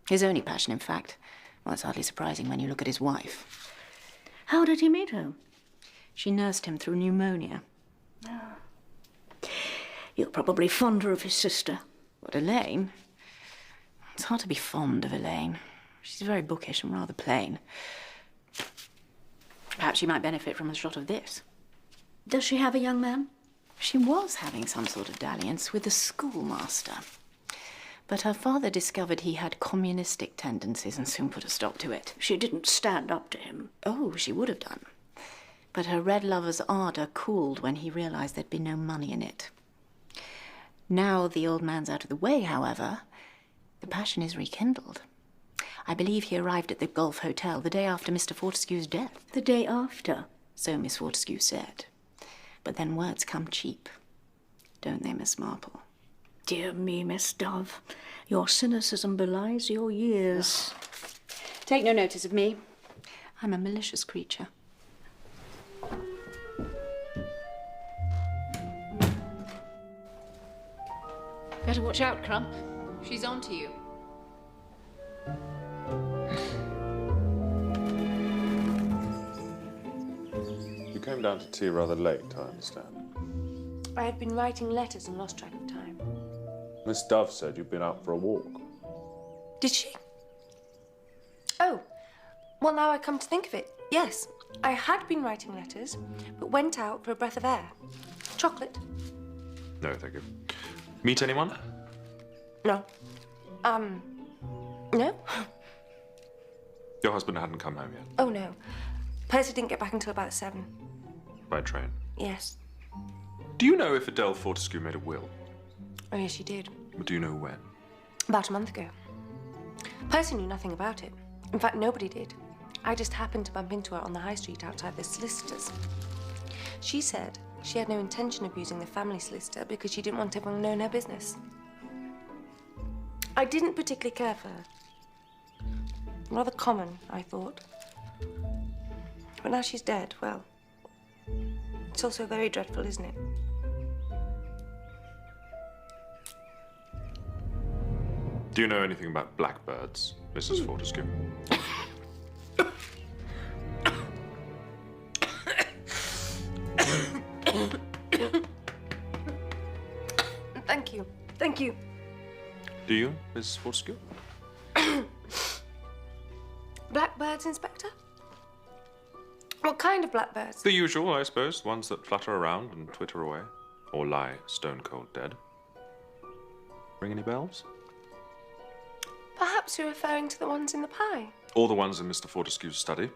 His only passion, in fact. Well, it's hardly surprising when you look at his wife. How did he meet her? She nursed him through pneumonia. You're probably fonder of his sister. What, Elaine? It's hard to be fond of Elaine. She's very bookish and rather plain. Perhaps she might benefit from a shot of this. Does she have a young man? She was having some sort of dalliance with the schoolmaster. But her father discovered he had communistic tendencies and soon put a stop to it. She didn't stand up to him. Oh, she would have done. But her red lover's ardour cooled when he realised there'd be no money in it. Now the old man's out of the way, however, the passion is rekindled. I believe he arrived at the Golf Hotel the day after Mr. Fortescue's death. The day after? So Miss Fortescue said. But then words come cheap, don't they, Miss Marple? Dear me, Miss Dove. Your cynicism belies your years. Take no notice of me. I'm a malicious creature. Better watch out, Crump. She's on to you. You came down to tea rather late, I understand. I had been writing letters and lost track of time. Miss Dove said you'd been out for a walk. Did she? Oh, well, now I come to think of it, yes. I had been writing letters, but went out for a breath of air. Chocolate? No, thank you. Meet anyone? No. No? Your husband hadn't come home yet? Oh, no. Percy didn't get back until about 7. By train? Yes. Do you know if Adele Fortescue made a will? Oh, yes, she did. But do you know when? About a month ago. Percy knew nothing about it. In fact, nobody did. I just happened to bump into her on the high street outside the solicitor's. She said she had no intention of using the family solicitor because she didn't want everyone knowing her business. I didn't particularly care for her. Rather common, I thought. But now she's dead, well, it's also very dreadful, isn't it? Do you know anything about blackbirds, Mrs. Fortescue? Thank you. Thank you. Do you, Mrs. Fortescue? Blackbirds, Inspector? What kind of blackbirds? The usual, I suppose. Ones that flutter around and twitter away. Or lie stone-cold dead. Ring any bells? Perhaps you're referring to the ones in the pie. Or the ones in Mr. Fortescue's study.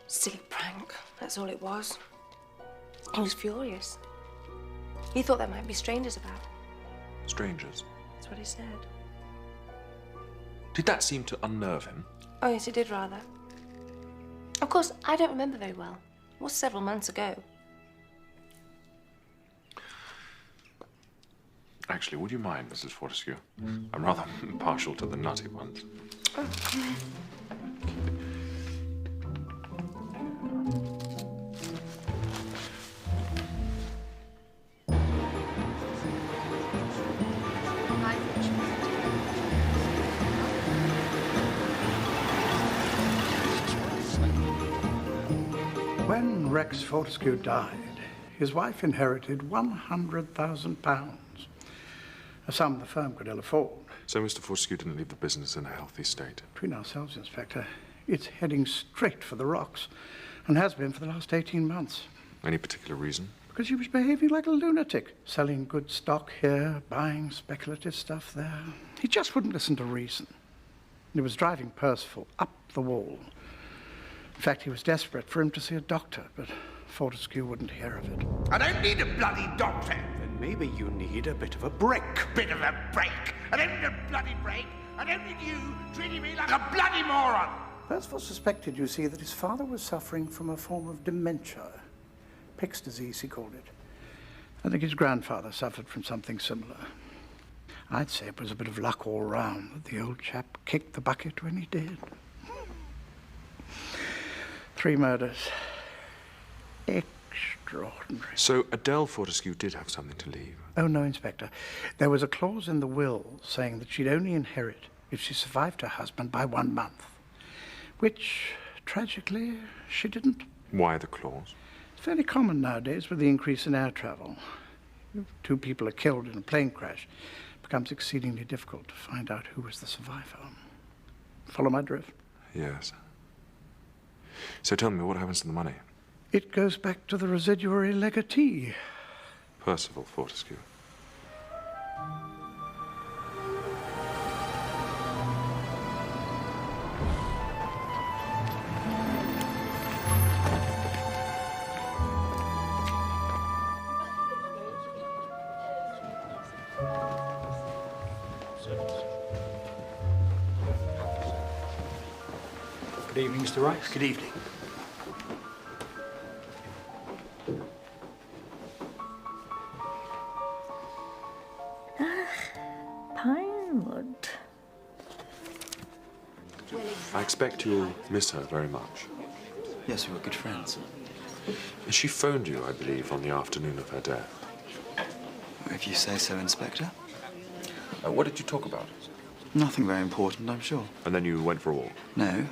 Silly prank, that's all it was. He was furious. He thought there might be strangers about. Strangers? That's what he said. Did that seem to unnerve him? Oh, yes, it did rather. Of course, I don't remember very well. It was several months ago. Actually, would you mind, Mrs. Fortescue? I'm rather partial to the nutty ones. Oh. When Rex Fortescue died, his wife inherited £100,000, a sum the firm could ill afford. So Mr. Fortescue didn't leave the business in a healthy state? Between ourselves, Inspector, it's heading straight for the rocks, and has been for the last 18 months. Any particular reason? Because he was behaving like a lunatic, selling good stock here, buying speculative stuff there. He just wouldn't listen to reason. He was driving Percival up the wall. In fact, he was desperate for him to see a doctor, but Fortescue wouldn't hear of it. I don't need a bloody doctor. Then maybe you need a bit of a break. Bit of a break. I don't need a bloody break. I don't need you treating me like a bloody moron. Percival suspected, you see, that his father was suffering from a form of dementia. Pick's disease, he called it. I think his grandfather suffered from something similar. I'd say it was a bit of luck all round that the old chap kicked the bucket when he did. 3 murders. Extraordinary. So Adele Fortescue did have something to leave? Oh, no, Inspector. There was a clause in the will saying that she'd only inherit if she survived her husband by 1 month. Which, tragically, she didn't. Why the clause? It's fairly common nowadays with the increase in air travel. If 2 people are killed in a plane crash, it becomes exceedingly difficult to find out who was the survivor. Follow my drift? Yes. So tell me, what happens to the money? It goes back to the residuary legatee. Percival Fortescue. evening, Mr. Wright. Good evening. Pinewood. I expect you'll miss her very much. Yes, we were good friends. She phoned you, I believe, on the afternoon of her death. If you say so, Inspector. What did you talk about? Nothing very important, I'm sure. And then you went for a walk? No.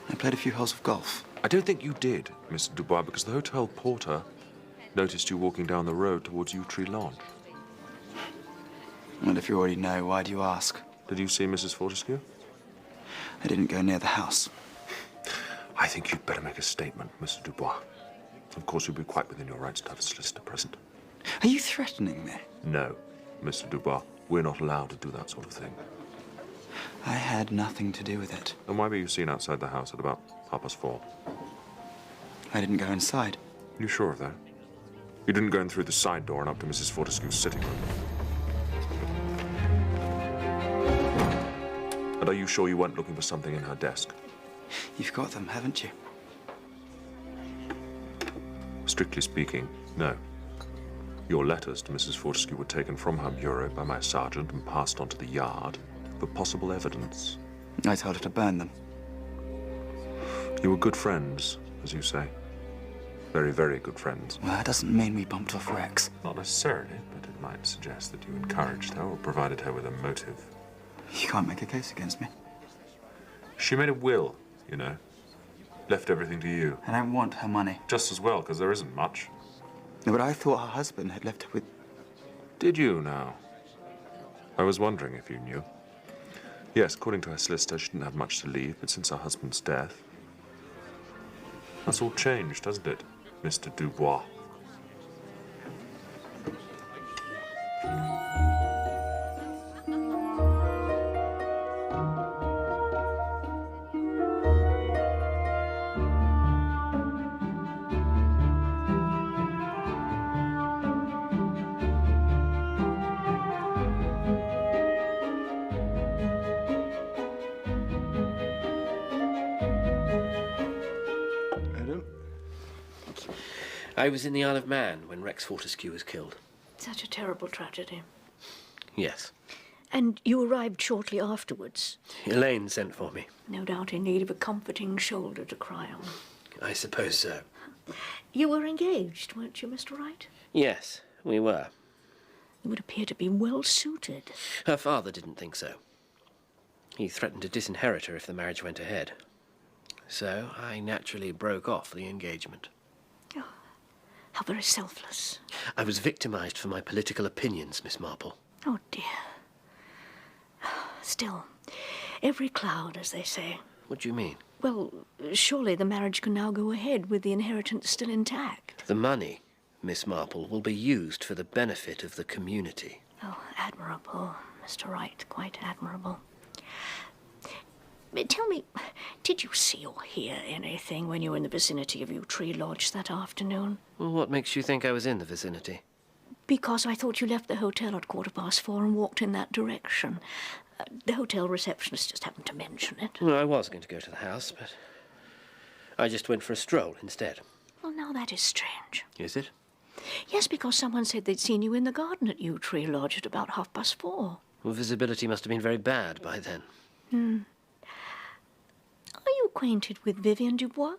I played a few holes of golf. I don't think you did, Mr. Dubois, because the hotel porter noticed you walking down the road towards Yew Tree Lodge. And if you already know, why do you ask? Did you see Mrs. Fortescue? I didn't go near the house. I think you'd better make a statement, Mr. Dubois. Of course, you'd be quite within your rights to have a solicitor present. Are you threatening me? No, Mr. Dubois. We're not allowed to do that sort of thing. I had nothing to do with it. And why were you seen outside the house at about 4:30? I didn't go inside. You sure of that? You didn't go in through the side door and up to Mrs. Fortescue's sitting room? And are you sure you weren't looking for something in her desk? You've got them, haven't you? Strictly speaking, no. Your letters to Mrs. Fortescue were taken from her bureau by my sergeant and passed on to the yard for possible evidence. I told her to burn them. You were good friends, as you say. Very, very good friends. Well, that doesn't mean we bumped off Rex. Not necessarily, but it might suggest that you encouraged her or provided her with a motive. You can't make a case against me. She made a will, you know. Left everything to you. I don't want her money. Just as well, because there isn't much. No, but I thought her husband had left her with... Did you, now? I was wondering if you knew. Yes, according to her solicitor, she didn't have much to leave, but since her husband's death... That's all changed, hasn't it, Mr. Dubois? I was in the Isle of Man when Rex Fortescue was killed. Such a terrible tragedy. Yes. And you arrived shortly afterwards. Elaine sent for me. No doubt in need of a comforting shoulder to cry on. I suppose so. You were engaged, weren't you, Mr. Wright? Yes, we were. You would appear to be well suited. Her father didn't think so. He threatened to disinherit her if the marriage went ahead. So I naturally broke off the engagement. Oh, how very selfless. I was victimized for my political opinions, Miss Marple. Oh, dear. Still, every cloud, as they say. What do you mean? Well, surely the marriage can now go ahead with the inheritance still intact. The money, Miss Marple, will be used for the benefit of the community. Oh, admirable, Mr. Wright, quite admirable. Tell me, did you see or hear anything when you were in the vicinity of Yew Tree Lodge that afternoon? Well, what makes you think I was in the vicinity? Because I thought you left the hotel at 4:15 and walked in that direction. The hotel receptionist just happened to mention it. Well, I was going to go to the house, but I just went for a stroll instead. Well, now that is strange. Is it? Yes, because someone said they'd seen you in the garden at Yew Tree Lodge at about 4:30. Well, visibility must have been very bad by then. Are you acquainted with Vivian Dubois?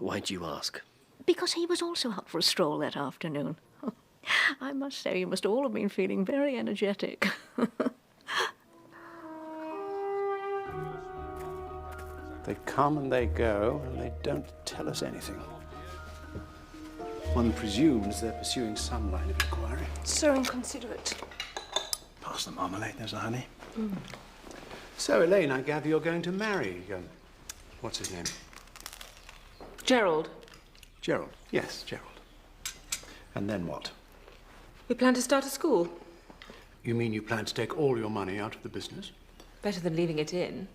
Why do you ask? Because he was also out for a stroll that afternoon. I must say, you must all have been feeling very energetic. They come and they go, and they don't tell us anything. One presumes they're pursuing some line of inquiry. So inconsiderate. Pass the marmalade, there's a honey. So, Elaine, I gather you're going to marry, what's his name? Gerald. Gerald. Yes, Gerald. And then what? We plan to start a school. You mean you plan to take all your money out of the business? Better than leaving it in.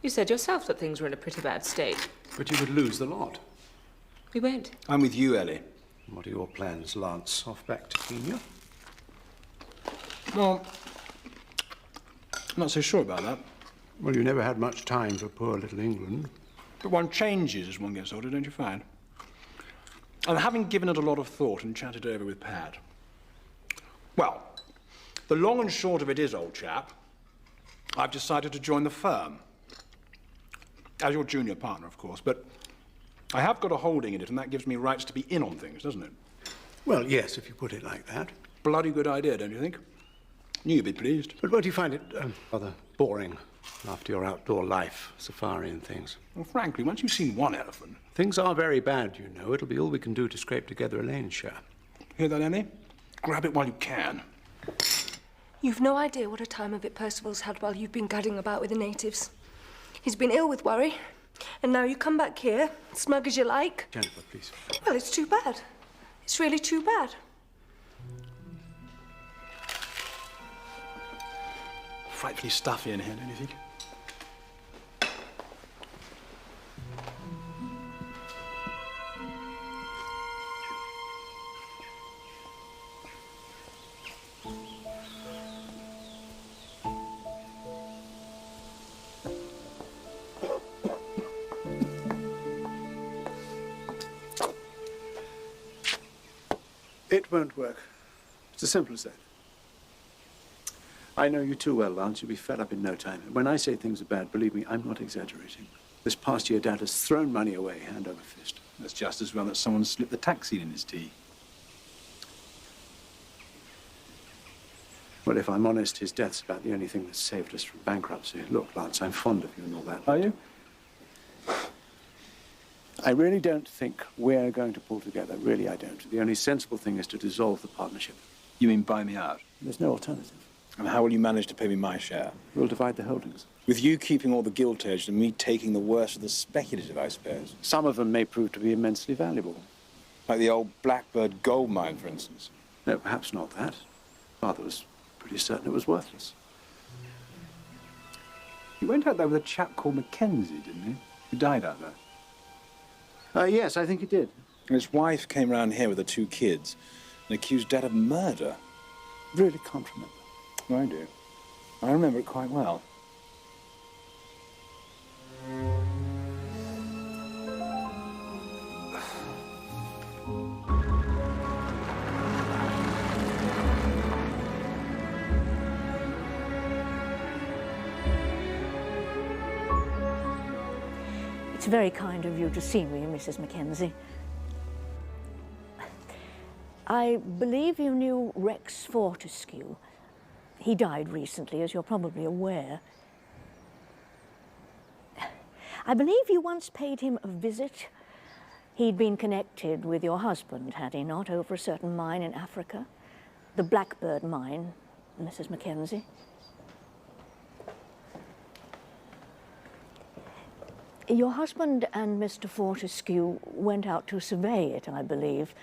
You said yourself that things were in a pretty bad state. But you would lose the lot. We won't. I'm with you, Ellie. What are your plans, Lance? Off back to Kenya? Well, I'm not so sure about that. Well, you never had much time for poor little England. But one changes as one gets older, don't you find? And having given it a lot of thought and chatted over with Pat, well, the long and short of it is, old chap, I've decided to join the firm. As your junior partner, of course, but I have got a holding in it, and that gives me rights to be in on things, doesn't it? Well, yes, if you put it like that. Bloody good idea, don't you think? Knew you'd be pleased. But what do you find it rather boring after your outdoor life, safari and things? Well, frankly, once you've seen one elephant... Things are very bad, you know. It'll be all we can do to scrape together Elaine's share. Hear that, Emmy? Grab it while you can. You've no idea what a time of it Percival's had while you've been gadding about with the natives. He's been ill with worry, and now you come back here, smug as you like. Jennifer, please. Well, it's too bad. It's really too bad. Frightfully stuffy in here, don't you think? It won't work. It's as simple as that. I know you too well, Lance. You'll be fed up in no time. When I say things are bad, believe me, I'm not exaggerating. This past year, Dad has thrown money away, hand over fist. That's just as well that someone slipped the tax seed in his tea. Well, if I'm honest, his death's about the only thing that's saved us from bankruptcy. Look, Lance, I'm fond of you and all that. Are you? I really don't think we're going to pull together. Really, I don't. The only sensible thing is to dissolve the partnership. You mean buy me out? There's no alternative. And how will you manage to pay me my share? We'll divide the holdings. With you keeping all the gilt edge and me taking the worst of the speculative, I suppose. Some of them may prove to be immensely valuable. Like the old Blackbird gold mine, for instance. No, perhaps not that. Father was pretty certain it was worthless. He went out there with a chap called McKenzie, didn't he? Who died out there. Yes, I think he did. And his wife came round here with the 2 kids and accused Dad of murder. Really can't remember. Oh, I do. I remember it quite well. It's very kind of you to see me, Mrs. McKenzie. I believe you knew Rex Fortescue. He died recently, as you're probably aware. I believe you once paid him a visit. He'd been connected with your husband, had he not, over a certain mine in Africa? The Blackbird mine, Mrs. McKenzie. Your husband and Mr. Fortescue went out to survey it, I believe.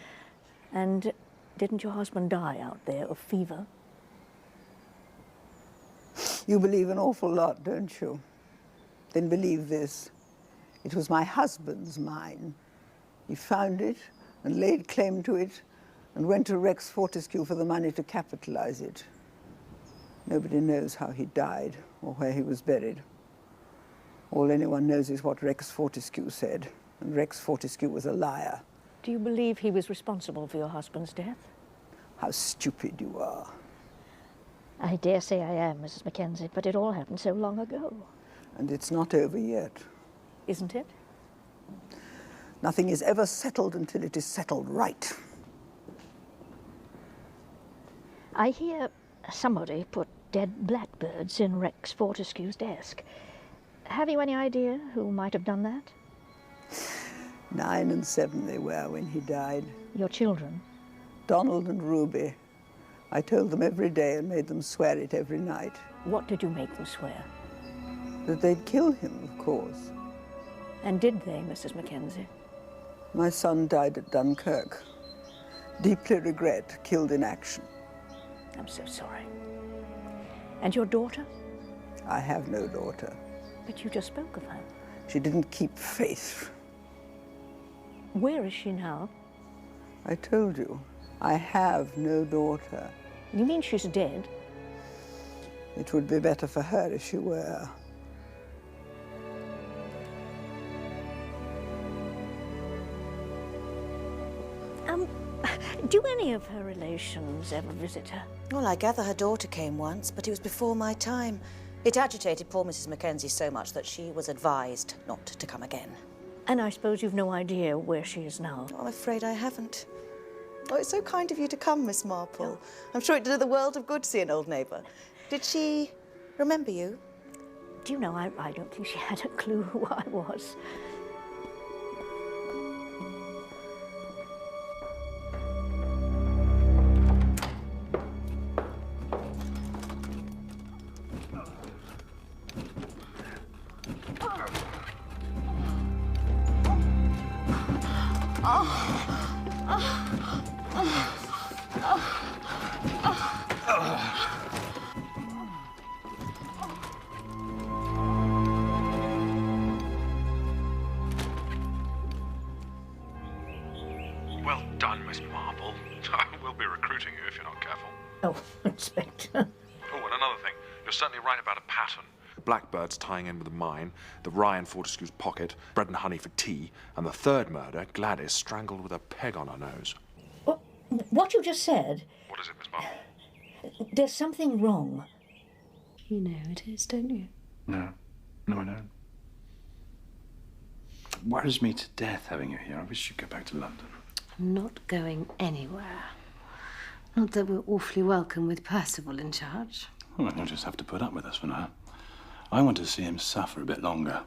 And didn't your husband die out there of fever? You believe an awful lot, don't you? Then believe this. It was my husband's mine. He found it and laid claim to it and went to Rex Fortescue for the money to capitalize it. Nobody knows how he died or where he was buried. All anyone knows is what Rex Fortescue said, and Rex Fortescue was a liar. Do you believe he was responsible for your husband's death? How stupid you are. I dare say I am, Mrs. McKenzie, but it all happened so long ago. And it's not over yet. Isn't it? Nothing is ever settled until it is settled right. I hear somebody put dead blackbirds in Rex Fortescue's desk. Have you any idea who might have done that? 9 and 7 they were when he died. Your children? Donald and Ruby. I told them every day and made them swear it every night. What did you make them swear? That they'd kill him, of course. And did they, Mrs. McKenzie? My son died at Dunkirk. Deeply regret, killed in action. I'm so sorry. And your daughter? I have no daughter. But you just spoke of her. She didn't keep faith. Where is she now? I told you, I have no daughter. You mean she's dead? It would be better for her if she were. Do any of her relations ever visit her? Well, I gather her daughter came once, but it was before my time. It agitated poor Mrs. McKenzie so much that she was advised not to come again. And I suppose you've no idea where she is now? I'm afraid I haven't. Oh, it's so kind of you to come, Miss Marple. I'm sure it did her the world of good to see an old neighbour. Did she remember you? Do you know, I don't think she had a clue who I was. Well done, Miss Marple. We'll be recruiting you if you're not careful. Oh, Inspector. Oh, and another thing. You're certainly right about a pattern. Blackbird's tying in with the mine, the rye in Fortescue's pocket, bread and honey for tea, and the third murder, Gladys strangled with a peg on her nose. What you just said, What is it, Miss Marple? there's something wrong. You know it is, don't you? No, I don't. It worries me to death having you here. I wish you'd go back to London. I'm not going anywhere. Not that we're awfully welcome with Percival in charge. Well, you'll just have to put up with us for now. I want to see him suffer a bit longer.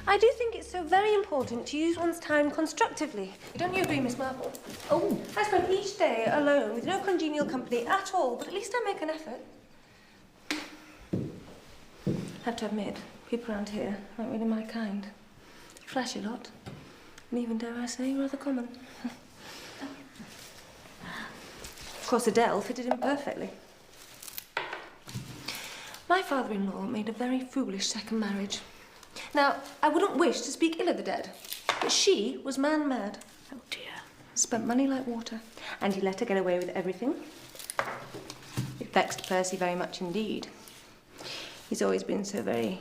I do think it's so very important to use one's time constructively. Don't you agree, Miss Marple? Oh, I spend each day alone with no congenial company at all, but at least I make an effort. I have to admit, people around here aren't really my kind. Flash a lot, and even, dare I say, rather common. Of course, Adele fitted in perfectly. My father-in-law made a very foolish second marriage. Now, I wouldn't wish to speak ill of the dead, but she was man-mad. Oh, dear. Spent money like water, and he let her get away with everything. It vexed Percy very much indeed. He's always been so very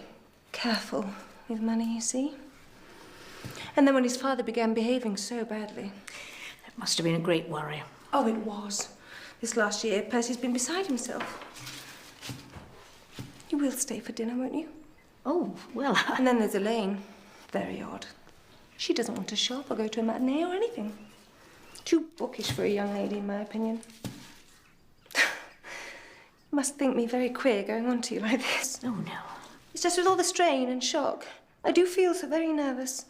careful with money, you see. And then when his father began behaving so badly... That must have been a great worry. Oh, it was. This last year, Percy's been beside himself. You will stay for dinner, won't you? Oh, well... And then there's Elaine. Very odd. She doesn't want to shop or go to a matinee or anything. Too bookish for a young lady, in my opinion. You must think me very queer going on to you like this. Oh, no. It's just with all the strain and shock. I do feel so very nervous.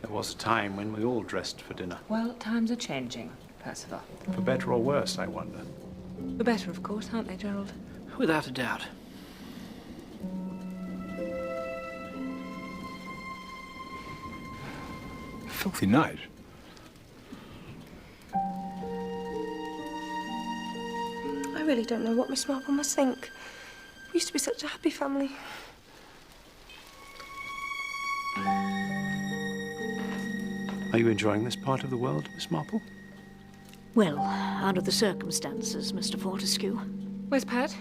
There was a time when we all dressed for dinner. Well, times are changing, Percival. For better or worse, I wonder. For better, of course, aren't they, Gerald? Without a doubt. Filthy night. I really don't know what Miss Marple must think. We used to be such a happy family. Are you enjoying this part of the world, Miss Marple? Well, under the circumstances, Mr. Fortescue. Where's Pat?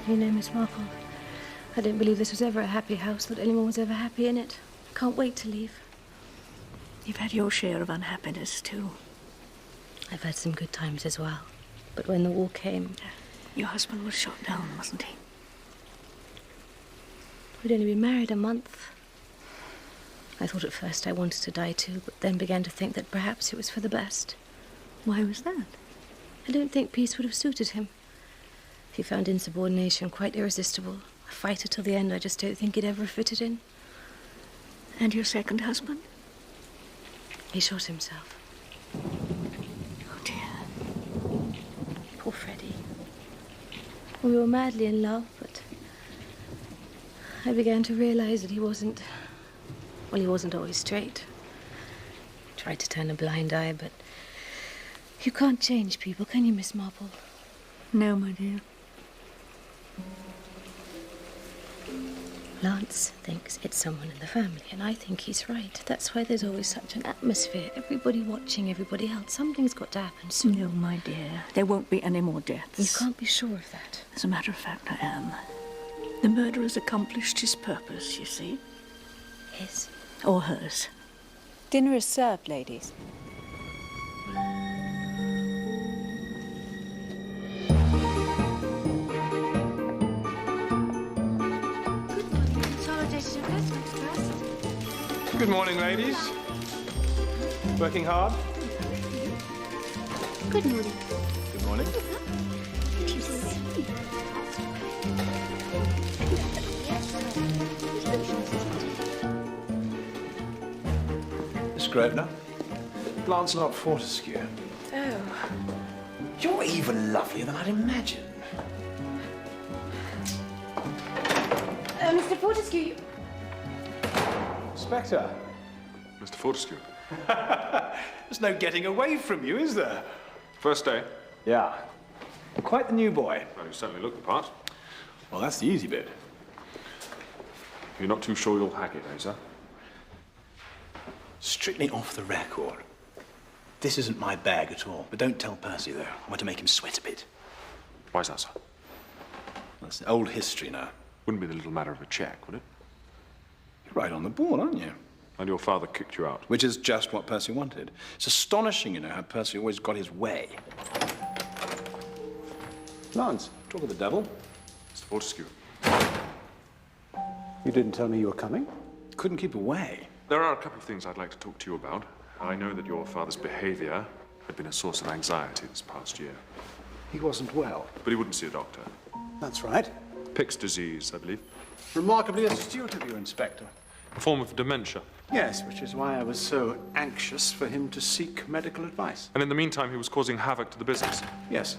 You know, Miss Marple, I don't believe this was ever a happy house, that anyone was ever happy in it. Can't wait to leave. You've had your share of unhappiness, too. I've had some good times as well. But when the war came... Your husband was shot down, wasn't he? We'd only been married a month. I thought at first I wanted to die too, but then began to think that perhaps it was for the best. Why was that? I don't think peace would have suited him. He found insubordination quite irresistible. A fighter till the end, I just don't think he'd ever fitted in. And your second husband? He shot himself. Poor Freddie. We were madly in love, but I began to realise that he wasn't always straight. Tried to turn a blind eye, but you can't change people, can you, Miss Marple? No, my dear. Lance thinks it's someone in the family, and I think he's right. That's why there's always such an atmosphere. Everybody watching everybody else. Something's got to happen soon. No, my dear. There won't be any more deaths. You can't be sure of that. As a matter of fact, I am. The murderer's accomplished his purpose, you see. His? Or hers. Dinner is served, ladies. Good morning, ladies. Working hard? Good morning. Good morning. Miss Grosvenor, Lancelot Fortescue. Oh. You're even lovelier than I'd imagined. Mr. Fortescue. Inspector. Mr. Fortescue. There's no getting away from you, is there? First day. Yeah. Quite the new boy. Well, you certainly look the part. Well, that's the easy bit. You're not too sure you'll hack it, eh, sir? Strictly off the record. This isn't my bag at all. But don't tell Percy, though. I want to make him sweat a bit. Why's that, sir? That's old history now. Wouldn't be the little matter of a check, would it? You're right on the ball, aren't you? And your father kicked you out. Which is just what Percy wanted. It's astonishing, you know, how Percy always got his way. Lance, talk of the devil. Mr. Fortescue. You didn't tell me you were coming? Couldn't keep away. There are a couple of things I'd like to talk to you about. I know that your father's behaviour had been a source of anxiety this past year. He wasn't well. But he wouldn't see a doctor. That's right. Pick's disease, I believe. Remarkably astute of you, Inspector. A form of dementia. Yes, which is why I was so anxious for him to seek medical advice. And in the meantime, he was causing havoc to the business. Yes.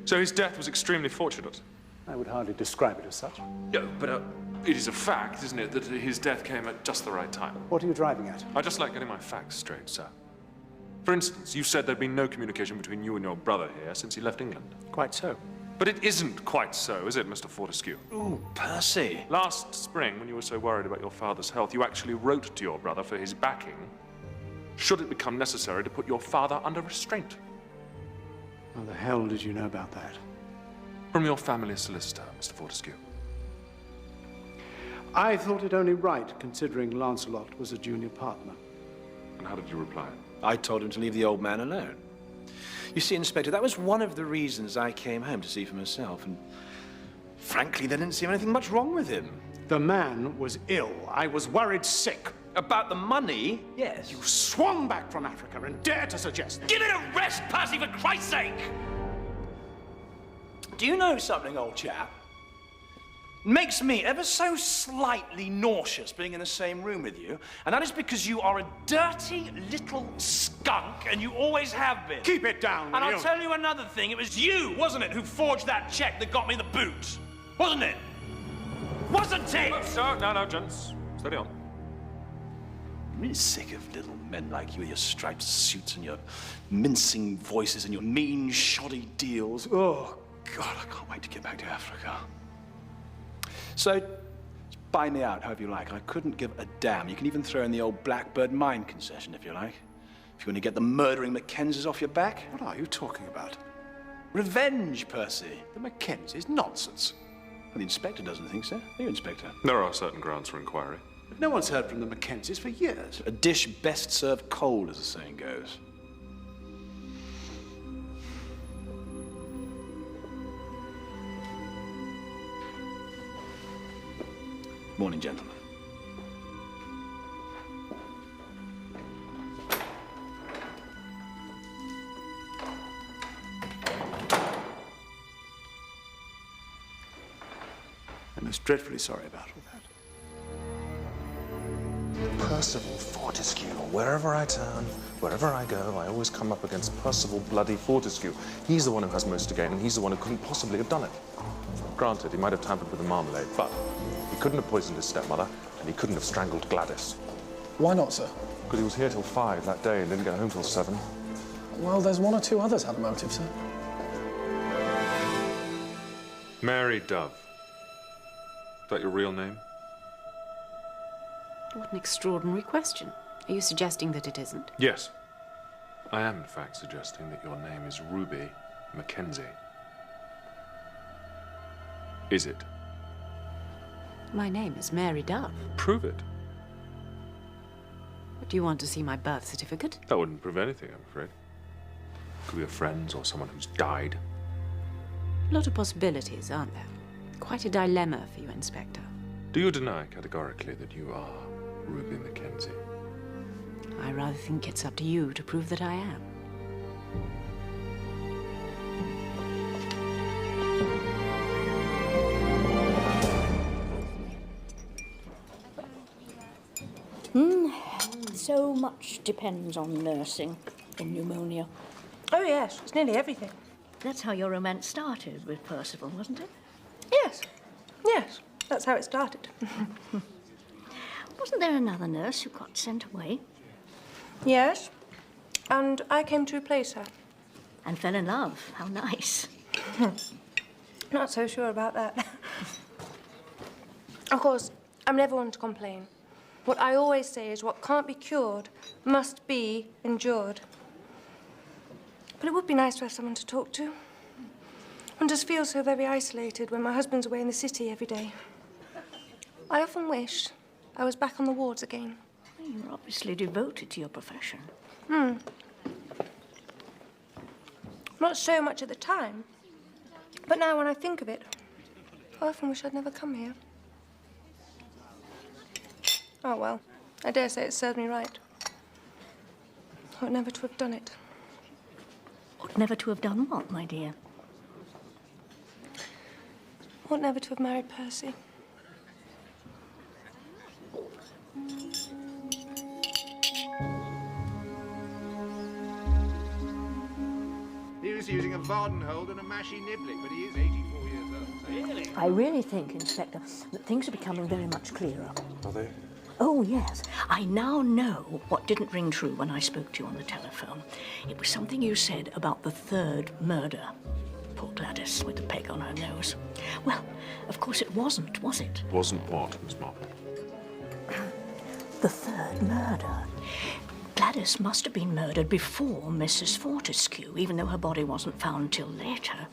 So his death was extremely fortunate. I would hardly describe it as such. No, but it is a fact, isn't it, that his death came at just the right time. What are you driving at? I just like getting my facts straight, sir. For instance, you said there'd been no communication between you and your brother here since he left England. Quite so. But it isn't quite so, is it, Mr. Fortescue? Ooh, Percy. Last spring, when you were so worried about your father's health, you actually wrote to your brother for his backing, should it become necessary to put your father under restraint. How the hell did you know about that? From your family solicitor, Mr. Fortescue. I thought it only right, considering Lancelot was a junior partner. And how did you reply? I told him to leave the old man alone. You see, Inspector, that was one of the reasons I came home to see for myself, and frankly, there didn't seem anything much wrong with him. The man was ill. I was worried sick. About the money? Yes. You swung back from Africa and dared to suggest... Give it a rest, Percy, for Christ's sake! Do you know something, old chap? Makes me ever so slightly nauseous being in the same room with you, and that is because you are a dirty little skunk, and you always have been. Keep it down, will And you? I'll tell you another thing, it was you, wasn't it, who forged that cheque that got me the boot? Wasn't it? Wasn't it? No, gents. Steady on. I'm really sick of little men like you with your striped suits and your mincing voices and your mean, shoddy deals. Oh, God, I can't wait to get back to Africa. So, buy me out however you like. I couldn't give a damn. You can even throw in the old Blackbird mine concession if you like. If you want to get the murdering McKenzies off your back. What are you talking about? Revenge, Percy. The Mackenzies? Nonsense. Well, the Inspector doesn't think so. Do you, Inspector? There are certain grounds for inquiry. But no one's heard from the Mackenzies for years. A dish best served cold, as the saying goes. Morning, gentlemen. I'm most dreadfully sorry about all that. Percival Fortescue. Wherever I turn, wherever I go, I always come up against Percival bloody Fortescue. He's the one who has most to gain, and he's the one who couldn't possibly have done it. Granted, he might have tampered with the marmalade, but he couldn't have poisoned his stepmother, and he couldn't have strangled Gladys. Why not, sir? Because he was here till 5 that day and didn't get home till 7. Well, there's one or two others had a motive, sir. Mary Dove. Is that your real name? What an extraordinary question. Are you suggesting that it isn't? Yes. I am, in fact, suggesting that your name is Ruby McKenzie. Is it? My name is Mary Dove. Prove it. Do you want to see my birth certificate? That wouldn't prove anything, I'm afraid. Could be a friend or someone who's died. A lot of possibilities, aren't there? Quite a dilemma for you, Inspector. Do you deny categorically that you are Ruby McKenzie? I rather think it's up to you to prove that I am. So much depends on nursing in pneumonia. Oh, yes, it's nearly everything. That's how your romance started with Percival, wasn't it? Yes, yes, that's how it started. Wasn't there another nurse who got sent away? Yes, and I came to replace her. And fell in love. How nice. Not so sure about that. Of course, I'm never one to complain. What I always say is what can't be cured must be endured. But it would be nice to have someone to talk to. One just feels so very isolated when my husband's away in the city every day. I often wish I was back on the wards again. You're obviously devoted to your profession. Not so much at the time, but now when I think of it, I often wish I'd never come here. Oh, well, I dare say it served me right. Ought never to have done it. Ought never to have done what, my dear? Ought never to have married Percy. He was using a Vardenhold and a mashy niblick, but he is 84 years old. Really? I really think, Inspector, that things are becoming very much clearer. Are they? Oh, yes. I now know what didn't ring true when I spoke to you on the telephone. It was something you said about the third murder. Poor Gladys with the peg on her nose. Well, of course it wasn't, was it? Wasn't what, Miss Marple? The third murder. Gladys must have been murdered before Mrs. Fortescue, even though her body wasn't found till later.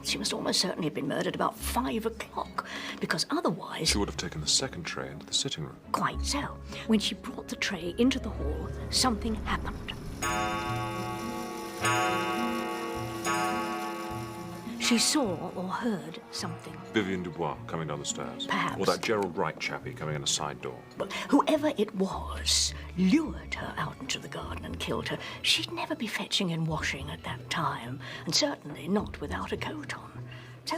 She must almost certainly have been murdered about 5 o'clock, because otherwise... She would have taken the second tray into the sitting room. Quite so. When she brought the tray into the hall, something happened. She saw or heard something. Vivian Dubois coming down the stairs. Perhaps. Or that Gerald Wright chappie coming in a side door. But whoever it was lured her out into the garden and killed her. She'd never be fetching and washing at that time, and certainly not without a coat on. So,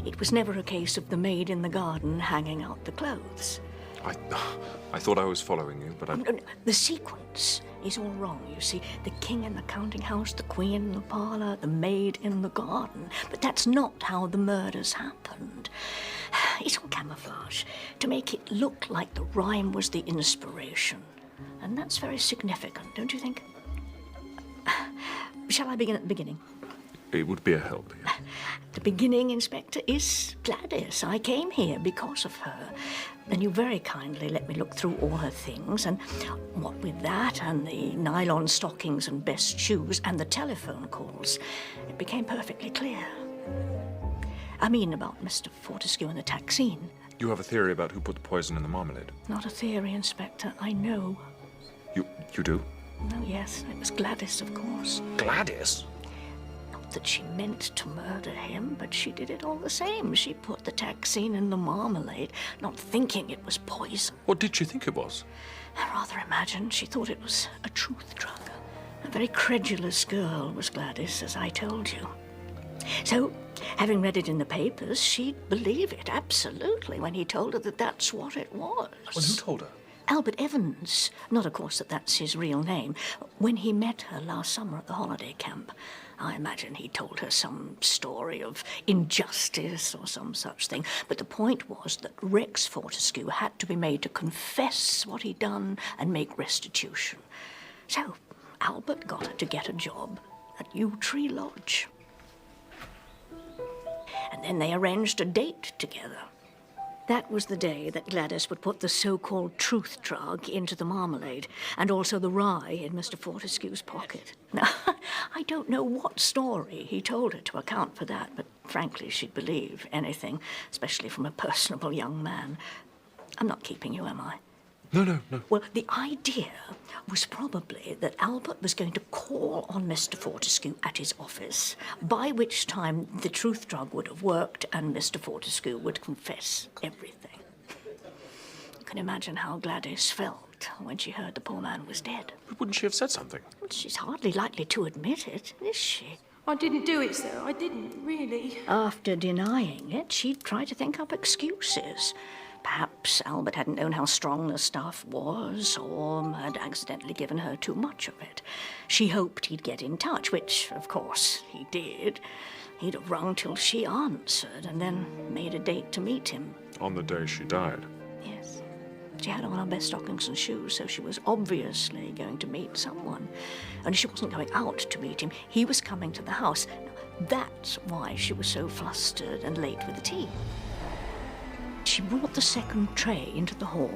it was never a case of the maid in the garden hanging out the clothes. I thought I was following you, but I... No, the sequence is all wrong, you see. The king in the counting house, the queen in the parlour, the maid in the garden. But that's not how the murders happened. It's all camouflage, to make it look like the rhyme was the inspiration. And that's very significant, don't you think? Shall I begin at the beginning? It would be a help, yes. The beginning, Inspector, is Gladys. I came here because of her. And you very kindly let me look through all her things, and what with that and the nylon stockings and best shoes and the telephone calls, it became perfectly clear. I mean about Mr. Fortescue and the taxine. You have a theory about who put the poison in the marmalade? Not a theory, Inspector. I know. You do? Oh, yes. It was Gladys, of course. Gladys? That she meant to murder him, but she did it all the same. She put the taxine in the marmalade, not thinking it was poison. What did she think it was? I rather imagine she thought it was a truth drug. A very credulous girl was Gladys, as I told you. So, having read it in the papers, she'd believe it, absolutely, when he told her that that's what it was. Well, who told her? Albert Evans, not of course that that's his real name, when he met her last summer at the holiday camp, I imagine he told her some story of injustice or some such thing. But the point was that Rex Fortescue had to be made to confess what he'd done and make restitution. So Albert got her to get a job at Yew Tree Lodge. And then they arranged a date together. That was the day that Gladys would put the so-called truth drug into the marmalade, and also the rye in Mr. Fortescue's pocket. Now, I don't know what story he told her to account for that, but frankly, she'd believe anything, especially from a personable young man. I'm not keeping you, am I? No. Well, the idea was probably that Albert was going to call on Mr. Fortescue at his office, by which time the truth drug would have worked and Mr. Fortescue would confess everything. You can imagine how Gladys felt when she heard the poor man was dead. But wouldn't she have said something? Well, she's hardly likely to admit it, is she? I didn't do it, sir. I didn't, really. After denying it, she'd try to think up excuses. Perhaps Albert hadn't known how strong the stuff was, or had accidentally given her too much of it. She hoped he'd get in touch, which, of course, he did. He'd have rung till she answered, and then made a date to meet him. On the day she died. Yes. She had on her best stockings and shoes, so she was obviously going to meet someone. And she wasn't going out to meet him. He was coming to the house. Now, that's why she was so flustered and late with the tea. She brought the second tray into the hall.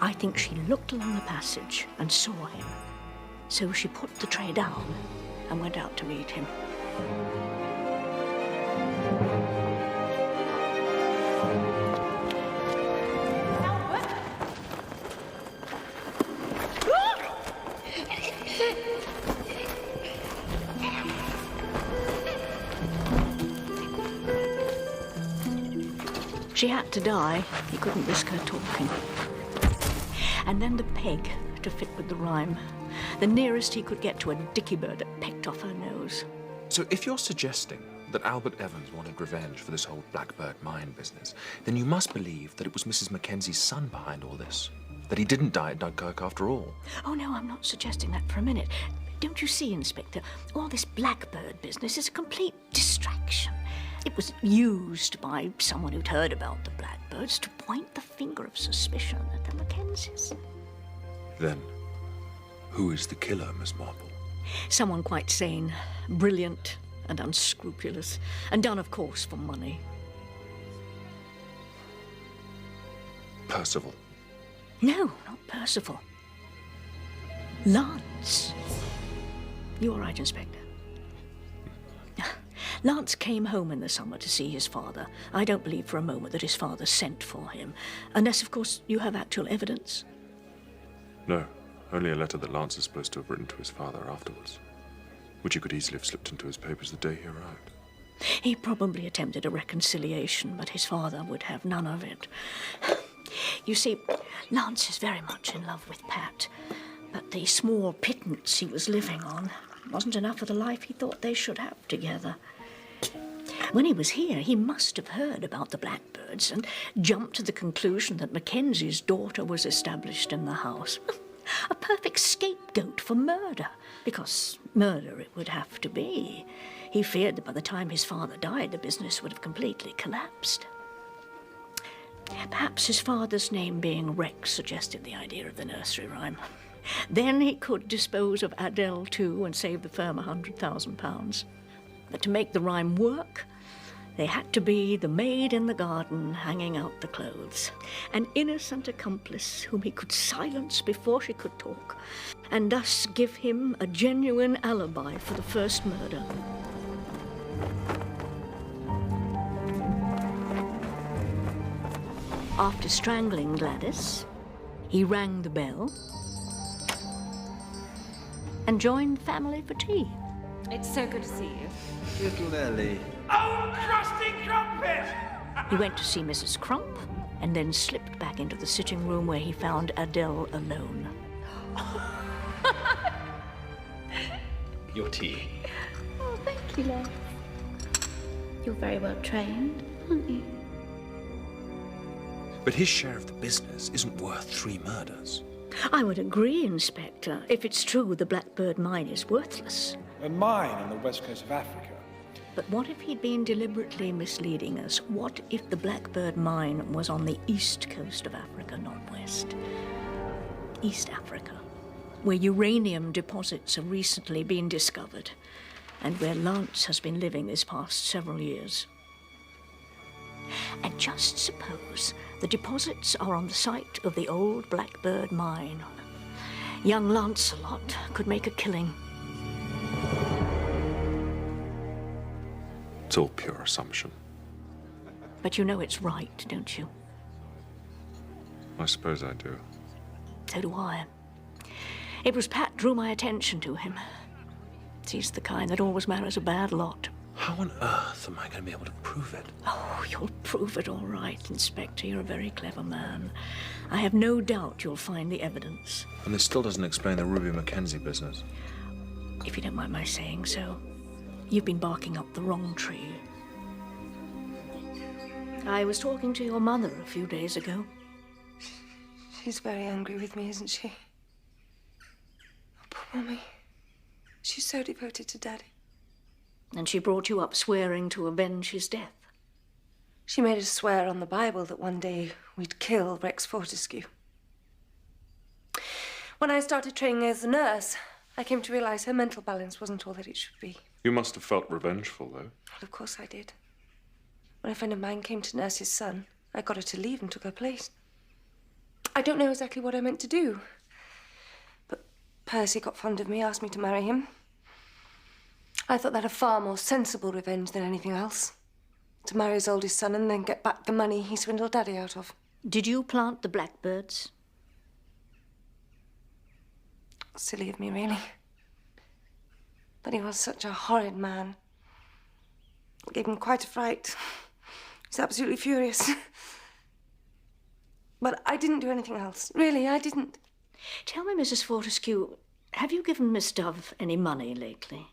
I think she looked along the passage and saw him. So she put the tray down and went out to meet him. She had to die. He couldn't risk her talking. And then the peg to fit with the rhyme. The nearest he could get to a dicky bird that pecked off her nose. So if you're suggesting that Albert Evans wanted revenge for this whole Blackbird mine business, then you must believe that it was Mrs. Mackenzie's son behind all this. That he didn't die at Dunkirk after all. Oh, no, I'm not suggesting that for a minute. Don't you see, Inspector? All this Blackbird business is a complete distraction. It was used by someone who'd heard about the Blackbirds to point the finger of suspicion at the Mackenzies. Then, who is the killer, Miss Marple? Someone quite sane, brilliant and unscrupulous, and done, of course, for money. Percival. No, not Percival. Lance. You all right, Inspector? Lance came home in the summer to see his father. I don't believe for a moment that his father sent for him. Unless, of course, you have actual evidence. No, only a letter that Lance is supposed to have written to his father afterwards, which he could easily have slipped into his papers the day he arrived. He probably attempted a reconciliation, but his father would have none of it. You see, Lance is very much in love with Pat, but the small pittance he was living on wasn't enough for the life he thought they should have together. When he was here, he must have heard about the Blackbirds and jumped to the conclusion that Mackenzie's daughter was established in the house. A perfect scapegoat for murder, because murder it would have to be. He feared that by the time his father died, the business would have completely collapsed. Perhaps his father's name being Rex suggested the idea of the nursery rhyme. Then he could dispose of Adele too and save the firm £100,000. But to make the rhyme work, they had to be the maid in the garden hanging out the clothes, an innocent accomplice whom he could silence before she could talk, and thus give him a genuine alibi for the first murder. After strangling Gladys, he rang the bell and joined family for tea. It's so good to see you. Little Ellie. Oh, crusty crumpet! He went to see Mrs. Crump and then slipped back into the sitting room where he found Adele alone. Your tea. Oh, thank you, love. You're very well trained, aren't you? But his share of the business isn't worth 3 murders. I would agree, Inspector. If it's true the Blackbird mine is worthless. A mine on the west coast of Africa. But what if he'd been deliberately misleading us? What if the Blackbird mine was on the east coast of Africa, not west? East Africa, where uranium deposits have recently been discovered, and where Lance has been living this past several years. And just suppose the deposits are on the site of the old Blackbird mine. Young Lancelot could make a killing. It's all pure assumption. But you know it's right, don't you? I suppose I do. So do I. It was Pat drew my attention to him. He's the kind that always marries a bad lot. How on earth am I going to be able to prove it? Oh, you'll prove it all right, Inspector. You're a very clever man. I have no doubt you'll find the evidence. And this still doesn't explain the Ruby McKenzie business. If you don't mind my saying so, you've been barking up the wrong tree. I was talking to your mother a few days ago. She's very angry with me, isn't she? Oh, poor Mummy. She's so devoted to Daddy. And she brought you up swearing to avenge his death. She made us swear on the Bible that one day we'd kill Rex Fortescue. When I started training as a nurse, I came to realize her mental balance wasn't all that it should be. You must have felt revengeful, though. Well, of course I did. When a friend of mine came to nurse his son, I got her to leave and took her place. I don't know exactly what I meant to do. But Percy got fond of me, asked me to marry him. I thought that a far more sensible revenge than anything else. To marry his oldest son and then get back the money he swindled Daddy out of. Did you plant the blackbirds? Silly of me, really. But he was such a horrid man. It gave him quite a fright. He's absolutely furious. But I didn't do anything else. Really, I didn't. Tell me, Mrs. Fortescue, have you given Miss Dove any money lately?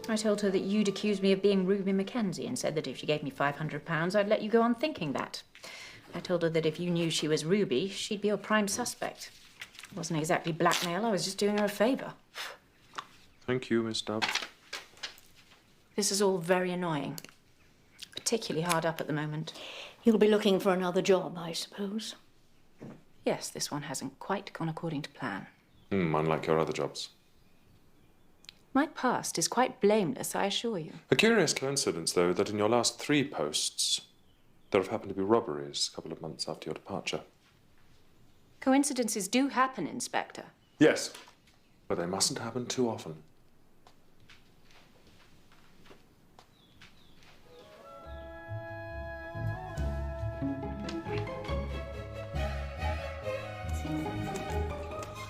I told her that you'd accused me of being Ruby McKenzie and said that if she gave me £500, I'd let you go on thinking that. I told her that if you knew she was Ruby, she'd be your prime suspect. It wasn't exactly blackmail, I was just doing her a favour. Thank you, Miss Dove. This is all very annoying. Particularly hard up at the moment. You'll be looking for another job, I suppose. Yes, this one hasn't quite gone according to plan. Unlike your other jobs. My past is quite blameless, I assure you. A curious coincidence, though, that in your last 3 posts, there have happened to be robberies a couple of months after your departure. Coincidences do happen, Inspector. Yes, but they mustn't happen too often.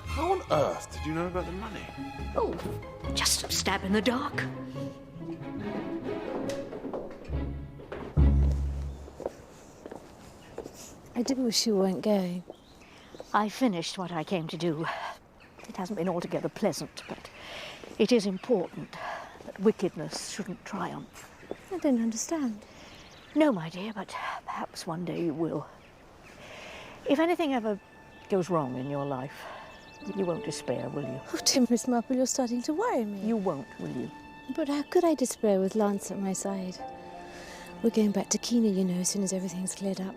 How on earth did you know about the money? Oh, just a stab in the dark. I do wish you weren't going. I finished what I came to do. It hasn't been altogether pleasant, but it is important that wickedness shouldn't triumph. I don't understand. No, my dear, but perhaps one day you will. If anything ever goes wrong in your life, you won't despair, will you? Oh, dear Miss Marple, you're starting to worry me. You won't, will you? But how could I despair with Lance at my side? We're going back to Kina, you know, as soon as everything's cleared up.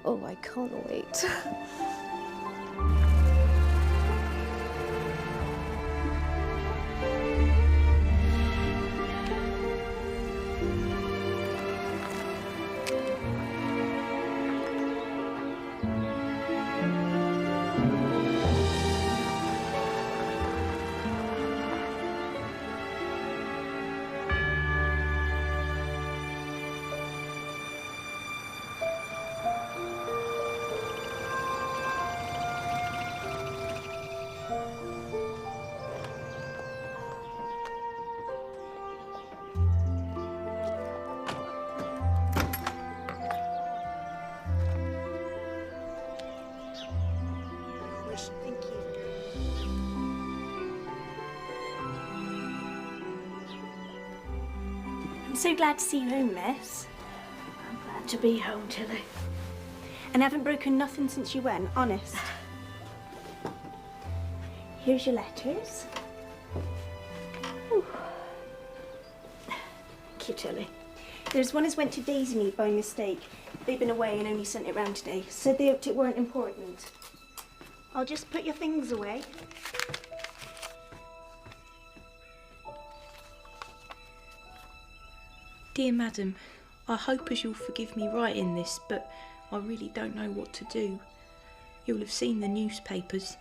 Oh, I can't wait. I'm so glad to see you home, miss. I'm glad to be home, Tilly. And haven't broken nothing since you went, honest? Here's your letters. Ooh. Thank you, Tilly. There's one as went to Daisymead by mistake. They've been away and only sent it round today. Said they hoped it weren't important. I'll just put your things away. Dear Madam, I hope as you'll forgive me writing this, but I really don't know what to do. You'll have seen the newspapers.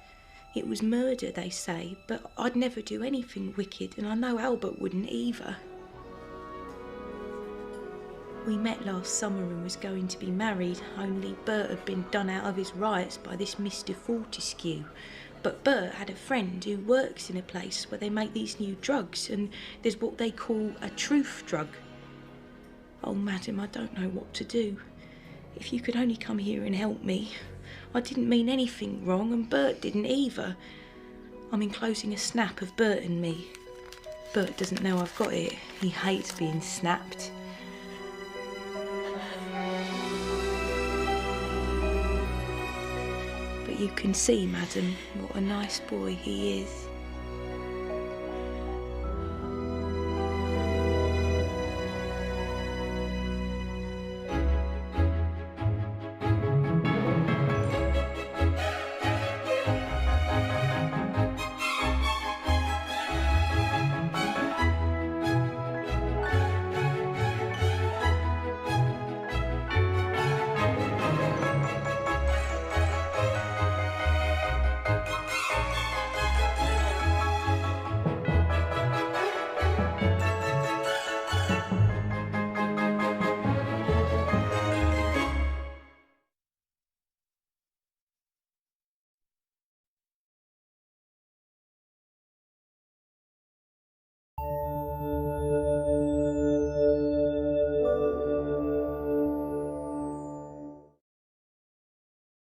It was murder, they say, but I'd never do anything wicked, and I know Albert wouldn't either. We met last summer and was going to be married, only Bert had been done out of his rights by this Mr. Fortescue. But Bert had a friend who works in a place where they make these new drugs, and there's what they call a truth drug. Oh, Madam, I don't know what to do. If you could only come here and help me. I didn't mean anything wrong, and Bert didn't either. I'm enclosing a snap of Bert and me. Bert doesn't know I've got it. He hates being snapped. But you can see, Madam, what a nice boy he is.